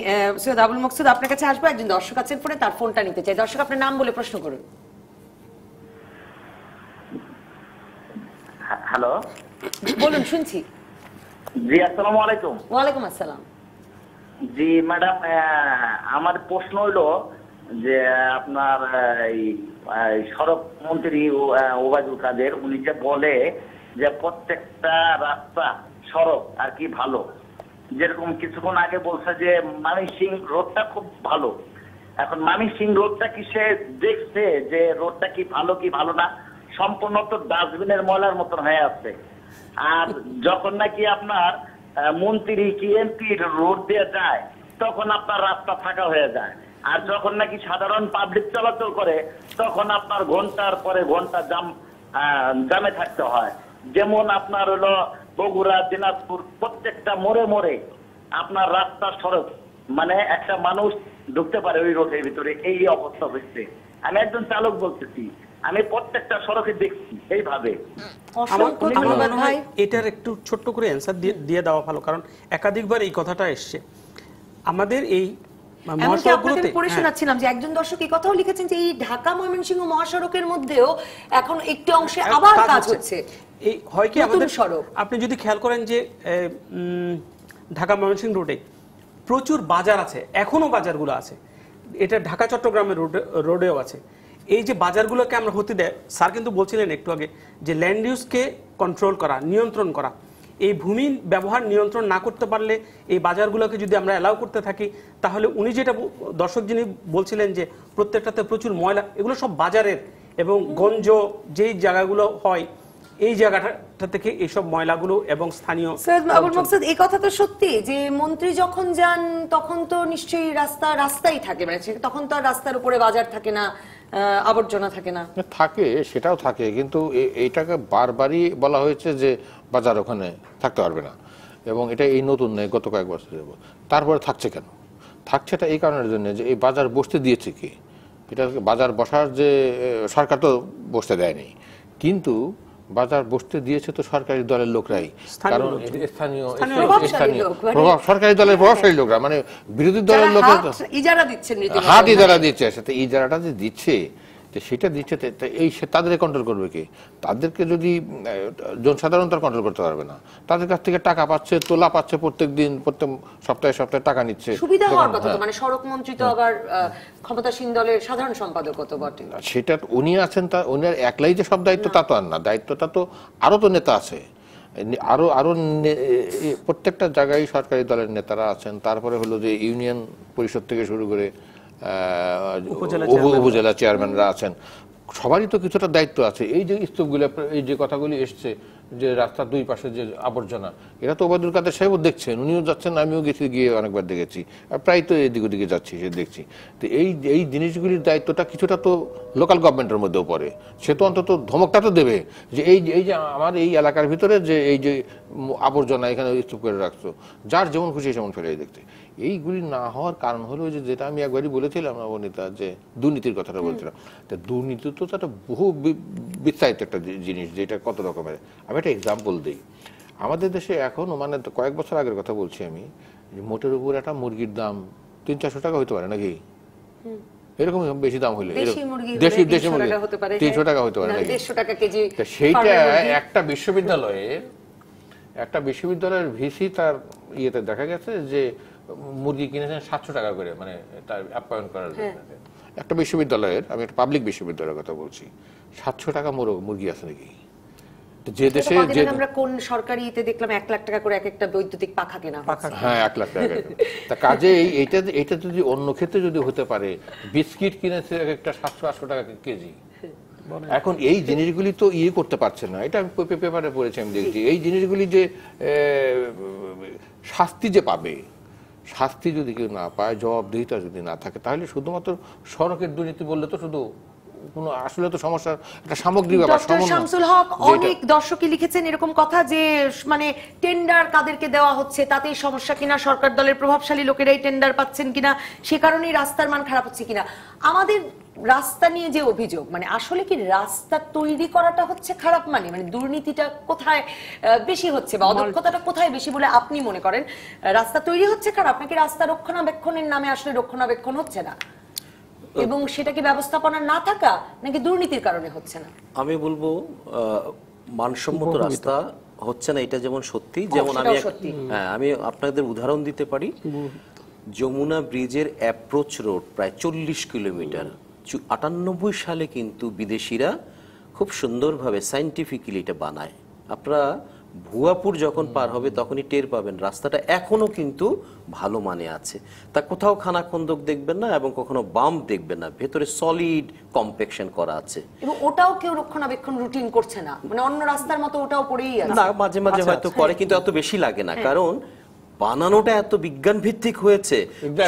সৈয়দ আবুল মকসুদ আপনার কাছে আসবো। একজন দর্শক আছেন ফোনে, তার ফোনটা নিতে চাই। দর্শক, আপনার নাম বলে প্রশ্ন করুন। হ্যালো, বলুন, শুনছি। জি আসসালামু আলাইকুম। ওয়ালাইকুম আসসালাম। জি ম্যাডাম, আমার প্রশ্ন হলো যে আপনার এই সড়ক মন্ত্রী ওবায়দুল কাদের উনি যে বলে যে প্রত্যেকটা রাস্তা সড়ক আর কি ভালো, যেরকম কিছুক্ষণ আগে বলছে যে মামিসিং রোডটা খুব ভালো। এখন মামিসিং রোডটা কি সে দেখছে যে রোডটা কি ভালো না? সম্পূর্ণ তো ডাস্টবিনের ময়লার মতন হয়ে আছে। আর যখন নাকি আপনার মন্ত্রী কি এমপি রোড দিয়ে যায় তখন আপনার রাস্তা ফাঁকা হয়ে যায়, আর যখন নাকি সাধারণ পাবলিক চলাচল করে তখন আপনার ঘন্টার পরে ঘন্টা জামে থাকতে হয়। যেমন আপনার হলো বগুড়া, দিনাজপুর, প্রত্যেকটা মোড়ে মোড়ে আপনার রাস্তা সড়ক মানে একটা মানুষ ঢুকতে পারে ওই রোডের ভিতরে, এই অবস্থা হচ্ছে। আমি একজন চালক বলতেছি, আমি প্রত্যেকটা সড়কে দেখছি এইভাবে। এটার একটু ছোট্ট করে অ্যান্সার দিয়ে দেওয়া ভালো, কারণ একাধিকবার এই কথাটা এসছে আমাদের এই মহাসড়কগুলোতে। পড়ে শোনাচ্ছিলাম যে একজন দর্শক এই কথাও লিখেছেন যে এই ঢাকা ময়মনসিংহ মহাসড়কের মধ্যেও এখন একটি অংশে আবার কাজ হচ্ছে। এই হয় কি আমাদের সড়ক, আপনি যদি খেয়াল করেন যে ঢাকা ময়মনসিংহ রোডে প্রচুর বাজার আছে, এখনো বাজারগুলো আছে, এটা ঢাকা চট্টগ্রামের রোডেও আছে। এই যে বাজারগুলোকে আমরা হতে দেয়, স্যার কিন্তু বলছিলেন একটু আগে যে ল্যান্ড ইউজকে কন্ট্রোল করা, নিয়ন্ত্রণ করা, এই ভূমি ব্যবহার নিয়ন্ত্রণ না করতে পারলে এই বাজারগুলোকে যদি আমরা অ্যালাউ করতে থাকি তাহলে উনি যেটা দর্শক যিনি বলছিলেন যে প্রত্যেকটাতে প্রচুর ময়লা, এগুলো সব বাজারের এবং গঞ্জ যেই জায়গাগুলো হয় এই জায়গাটা থেকে এইসব ময়লাগুলো এবং স্থানীয়। সৈয়দ আবুল মকসুদ, এই কথা তো সত্যি যে মন্ত্রী যখন যান তখন তো নিশ্চয়ই রাস্তাই থাকে, মানে তখন তো আর রাস্তার উপরে বাজার থাকে না, আবর্জনা থাকে না। থাকে, সেটাও থাকে, কিন্তু এইটাকে বারবারই বলা হয়েছে যে বাজার ওখানে থাকতে পারবে না, এবং এটা এই নতুন নয়, গত কয়েক বছর যাব। তারপরে থাকছে কেন? থাকছে এটা এই কারণের জন্য যে এই বাজার বসতে দিয়েছে কি, এটা বাজার বসার যে সরকার তো বসতে দেয়নি, কিন্তু বাজার বসতে দিয়েছে তো সরকারি দলের লোকরাই, কারণ স্থানীয় সরকারি দলের প্রভাবশালী লোকরা, মানে বিরোধী দলের লোক হাট ইজারা দিচ্ছে, সাথে ইজারাটা যে দিচ্ছে সেটা দিচ্ছে এই তাদের কন্ট্রোল করবে কি? তাদেরকে যদি জনসাধারণ তার কন্ট্রোল করতে পারবে না, তাদের কাছ থেকে টাকা পাচ্ছে, তোলা পাচ্ছে, প্রত্যেক দিন প্রত্যেক সপ্তাহে সপ্তাহে টাকা নিচ্ছে। সুবিধা হওয়ার কথা তো, মানে সড়ক মন্ত্রী তো আবার ক্ষমতাসীন দলের সাধারণ সম্পাদক তো বটে। সেটা উনি আছেন, তা উনার একলাই যে সব দায়িত্ব তা তো আর না, দায়িত্বটা তো আরো তো নেতা আছে, আরো প্রত্যেকটা জায়গায় সরকারি দলের নেতারা আছেন। তারপরে হলো যে ইউনিয়ন পরিষদ থেকে শুরু করে উপজেলা চেয়ারম্যানরা আছেন, সবারই তো কিছুটা দায়িত্ব আছে। এই যে স্তূপগুলো, এই যে কথাগুলি এসছে যে রাস্তার দুই পাশে যে আবর্জনা, এরা তো ওবায়দুল কাদের সাহেবও দেখছেন, উনিও যাচ্ছেন, আমিও গেছি, গিয়ে অনেকবার দেখেছি, আর প্রায় তো এদিক ওদিকে যাচ্ছি, সে দেখছি। তো এই জিনিসগুলির দায়িত্বটা কিছুটা তো লোকাল গভর্নমেন্টের মধ্যেও পড়ে। সে তো অন্তত ধমকটা তো দেবে যে এই যে আমার এই এলাকার ভিতরে যে এই যে আবর্জনা এখানে স্তূপ করে রাখছো, যার যেমন খুশি সেমন ফেলে দেখতে। এইগুলি না হওয়ার কারণ হলো যে, যেটা আমি একবারই বলেছিলাম নবনীতা, যে দুর্নীতির কথাটা বলছিলাম। তা দুর্নীতি তো একটা বহু বিস্তারিত একটা জিনিস, যেটা কত রকমের। আমি একটা এক্সাম্পল দিই। আমাদের দেশে এখন মানে কয়েক বছর আগের কথা বলছি আমি, মোটের উপর একটা মুরগির দাম 300-400 টাকা হতে পারে নাকি, এরকম বেশি দাম হইলে দেশি মুরগি 300 টাকা হতে পারে নাকি, 150 টাকা কেজি। সেইটা একটা বিশ্ববিদ্যালয়ের ভিসি তার ইয়েতে দেখা গেছে যে মুরগি কিনেছেন 700 টাকা করে, মানে তার আপ্যায়ন করার জন্য। একটা বিশ্ববিদ্যালয়ের, আমি একটা পাবলিক বিশ্ববিদ্যালয়ের কথা বলছি, 700 টাকা মুরগি আছে নাকি? যে দেশে যে আমরা কোন সরকারি ইতে দেখলাম 1 লাখ টাকা করে এক একটা বৈদ্যুতিক পাখা কেনা হচ্ছে। হ্যাঁ, 1 লাখ টাকা। তা কাজে এটা যদি অন্য ক্ষেত্রে যদি হতে পারে, বিস্কিট কিনেছে একটা 700-800 টাকা কেজি। এখন এই জিনিসগুলি তো করতে পারছে না, এটা আমি পেপারে পড়েছি, আমি দেখছি। এই জিনিসগুলি যে শাস্তি যে পাবে, শাস্তি যদি কেউ না পায়, জবাবদিহিতা যদি না থাকে, তাহলে শুধুমাত্র সড়কের দুর্নীতি বললে তো শুধু কোনো, আসলে তো সমস্যার একটা সামগ্রিক ব্যাপার। ডক্টর শামসুল হক, অনেক দর্শকই লিখেছেন এরকম কথা যে মানে টেন্ডার কাদেরকে দেওয়া হচ্ছে তাতেই সমস্যা কিনা, সরকার দলের প্রভাবশালী লোকেরাই টেন্ডার পাচ্ছেন কিনা, সে কারণেই রাস্তার মান খারাপ হচ্ছে কিনা। আমাদের রাস্তা নিয়ে যে অভিযোগ, মানে আসলে কি রাস্তা তৈরি করাটা হচ্ছে খারাপ, মানে দুর্নীতিটা কোথায় বেশি হচ্ছে বা অদক্ষতাটা কোথায় বেশি বলে আপনি মনে করেন? রাস্তা তৈরি হচ্ছে খারাপ, নাকি রাস্তা রক্ষণাবেক্ষণের নামে আসলে রক্ষণাবেক্ষণ হচ্ছে না, এবং সেটা কি ব্যবস্থাপনা না থাকা নাকি দুর্নীতির কারণে হচ্ছে না? আমি বলবো মানসম্মত রাস্তা হচ্ছে না, এটা যেমন সত্যি, যেমন আমি আপনাদের উদাহরণ দিতে পারি। যমুনা ব্রিজের অ্যাপ্রোচ রোড প্রায় 40 কিলোমিটার 98 সালে কিন্তু বিদেশিরা খুব সুন্দরভাবে সায়েন্টিফিক্যালি এটা বানায়। আপনারা ভুয়াপুর যখন পার হবে তখনই টের পাবেন রাস্তাটা এখনো কিন্তু ভালো মানে আছে। তা কোথাও খানাখন্দক দেখবেন না এবং কখনো বাম্প দেখবেন না, ভেতরে সলিড কম্প্যাকশন করা আছে। এবং ওটাও কেউ রক্ষণাবেক্ষণ রুটিন করছে না, মানে অন্য রাস্তার মতো ওটাও পড়েই আছে। না, মাঝে মাঝে হয়তো করে, কিন্তু এত বেশি লাগে না, কারণ বানানোটা এত বিজ্ঞান ভিত্তিক হয়েছে,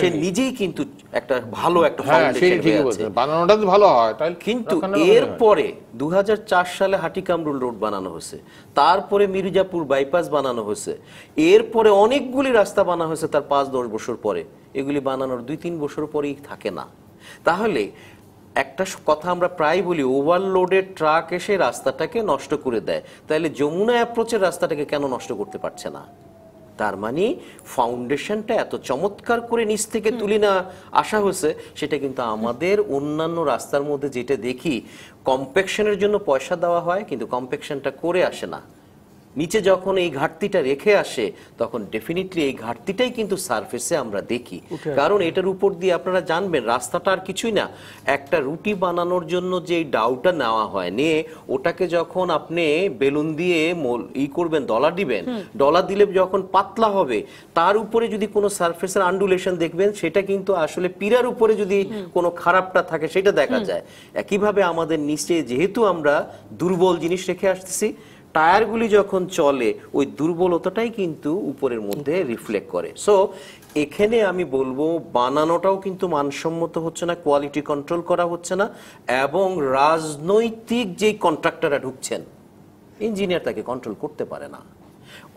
সে নিজেই কিন্তু একটা ভালো একটা ফাউন্ডেশন হয়ে আছে। বানানোটা তো ভালো হয়, তাই। কিন্তু এরপরে 2004 সালে হাটিকামরুল রোড বানানো হয়েছে, তারপরে মির্জাপুর বাইপাস বানানো হয়েছে, এরপরে অনেকগুলি রাস্তা বানানো হয়েছে তার 5-10 বছর পরে। এগুলি বানানোর 2-3 বছর পরেই থাকে না। তাহলে একটা কথা আমরা প্রায় বলি, ওভারলোডেড ট্রাক এসে রাস্তাটাকে নষ্ট করে দেয়, তাহলে যমুনা অ্যাপ্রোচের রাস্তাটাকে কেন নষ্ট করতে পারছে না? তার মানে ফাউন্ডেশনটা এত চমৎকার করে নিচ থেকে তুলে না আসা হয়েছে, সেটা কিন্তু আমাদের অন্যান্য রাস্তার মধ্যে যেটা দেখি, কম্প্যাকশনের জন্য পয়সা দেওয়া হয় কিন্তু কম্প্যাকশনটা করে আসে না। নিচে যখন এই ঘাটতিটা রেখে আসে তখন ডেফিনেটলি এই ঘাটতিটাই কিন্তু সারফেসে আমরা দেখি। কারণ এটার উপর দিয়ে আপনারা জানবেন রাস্তাটা আর কিছুই না, একটা রুটি বানানোর জন্য যে ডাউটা নেওয়া হয়, নিয়ে ওটাকে যখন আপনি বেলুন দিয়ে করবেন, ডলা দিবেন, ডলা দিলে যখন পাতলা হবে তার উপরে যদি কোনো সারফেসের আন্ডুলেশন দেখবেন, সেটা কিন্তু আসলে পিরার উপরে যদি কোনো খারাপটা থাকে সেটা দেখা যায়। একইভাবে আমাদের নিচে যেহেতু আমরা দুর্বল জিনিস রেখে আসতেছি, টায়ারগুলি যখন চলে ওই দুর্বলতাটাই কিন্তু উপরের মধ্যে রিফ্লেক্ট করে। সো এখানে আমি বলবো বানানোটাও কিন্তু মানসম্মত হচ্ছে না, কোয়ালিটি কন্ট্রোল করা হচ্ছে না, এবং রাজনৈতিক যে কন্ট্রাক্টররা ঢুকছেন, ইঞ্জিনিয়ার তাকে কন্ট্রোল করতে পারে না,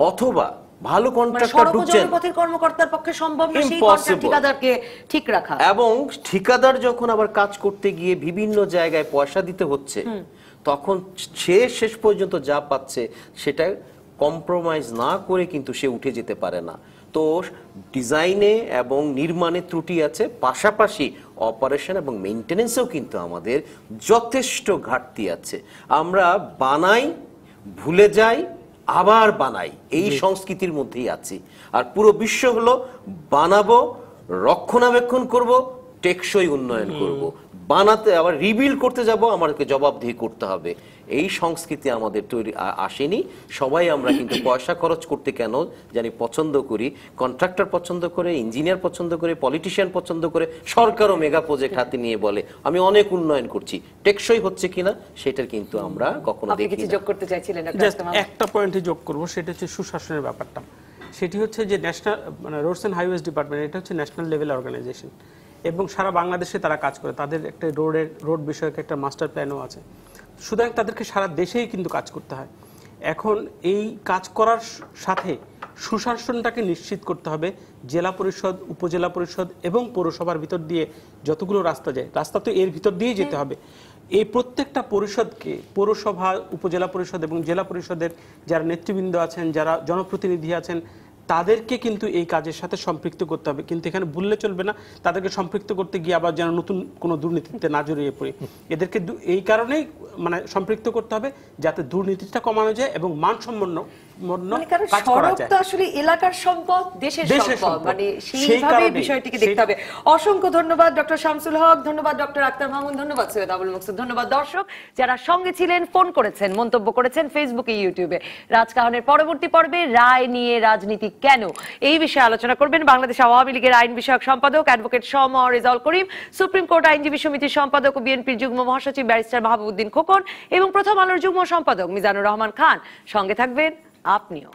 অথবা ভালো কন্ট্রাক্টর ঢুকছেন, কর্মকর্তার পক্ষে সম্ভব না সেই ঠিকাদারকে ঠিক রাখা। এবং ঠিকাদার যখন আবার কাজ করতে গিয়ে বিভিন্ন জায়গায় পয়সা দিতে হচ্ছে, তখন সে শেষ পর্যন্ত যা পাচ্ছে সেটা কম্প্রোমাইজ না করে কিন্তু সে উঠে যেতে পারে না। তো ডিজাইনে এবং নির্মাণে ত্রুটি আছে, পাশাপাশি অপারেশন এবং মেইনটেনেন্সেও কিন্তু আমাদের যথেষ্ট ঘাটতি আছে। আমরা বানাই, ভুলে যাই, আবার বানাই, এই সংস্কৃতির মধ্যেই আছি। আর পুরো বিশ্ব হলো বানাবো, রক্ষণাবেক্ষণ করব, টেকসই উন্নয়ন করব, বানাতে আবার রিবিল্ড করতে যাব, আমাদেরকে জবাবদিহি করতে হবে। এই সংস্কৃতি আমাদের তৈরি আসেনি। সবাই আমরা কিন্তু পয়সা খরচ করতে কেন জানি পছন্দ করি, কন্ট্রাক্টর পছন্দ করে, ইঞ্জিনিয়ার পছন্দ করে, পলিটিশিয়ান পছন্দ করে, সরকারও মেগা প্রজেক্ট হাতে নিয়ে বলে আমি অনেক উন্নয়ন করছি, টেকসই হচ্ছে কিনা সেটার কিন্তু আমরা কখনো দেখি না। যোগ করতে চাইছিলেন একটা পয়েন্টে যোগ করব, সেটা হচ্ছে সুশাসনের ব্যাপারটা। সেটি হচ্ছে যে national roads and highways department, এটা হচ্ছে ন্যাশনাল লেভেল অর্গানাইজেশন এবং সারা বাংলাদেশে তারা কাজ করে, তাদের একটা রোড বিষয়ক একটা মাস্টার প্ল্যানও আছে। সুতরাং তাদেরকে সারা দেশেই কিন্তু কাজ করতে হয় এখন এই কাজ করার সাথে সুশাসনটাকে নিশ্চিত করতে হবে। জেলা পরিষদ, উপজেলা পরিষদ এবং পৌরসভার ভিতর দিয়ে যতগুলো রাস্তা যায়, রাস্তা তো এর ভিতর দিয়ে যেতে হবে। এই প্রত্যেকটা পরিষদকে, পৌরসভা, উপজেলা পরিষদ এবং জেলা পরিষদের যারা নেতৃবৃন্দ আছেন, যারা জনপ্রতিনিধি আছেন, তাদেরকে কিন্তু এই কাজের সাথে সম্পৃক্ত করতে হবে। কিন্তু এখানে ভুললে চলবে না, তাদেরকে সম্পৃক্ত করতে গিয়ে আবার যেন নতুন কোনো দুর্নীতিতে না জড়িয়ে পড়ি। এদেরকে এই কারণেই মানে সম্পৃক্ত করতে হবে যাতে দুর্নীতিটা কমানো যায় এবং মানসম্পন্ন কাজ করা যায়। তো আসলে এলাকার সম্পদ, দেশের সম্পদ, মানে সেইভাবে বিষয়টিকে দেখতে হবে। অসংখ্য ধন্যবাদ ডক্টর শামসুল হক, ধন্যবাদ ডক্টর আক্তার মামুন, ধন্যবাদ সৈয়দ আবুল মকসুদ, ধন্যবাদ দর্শক যারা সঙ্গে ছিলেন, ফোন করেছেন, মন্তব্য করেছেন ফেসবুকে, ইউটিউবে। রাজকাহনের পরবর্তী পর্বে রায় নিয়ে রাজনীতি কেন, এই বিষয়ে আলোচনা করবেন বাংলাদেশ আওয়ামী লীগের আইন বিষয়ক সম্পাদক advocate Shah Rezaul Karim, supreme court আইনজীবী সমিতির সম্পাদক ও বিএনপির যুগ্ম মহাসচিব ব্যারিস্টার মাহবুবউদ্দিন খোকন এবং প্রথম আলোর যুগ্ম সম্পাদক মিজানুর রহমান খান। সঙ্গে থাকবেন আপনিও।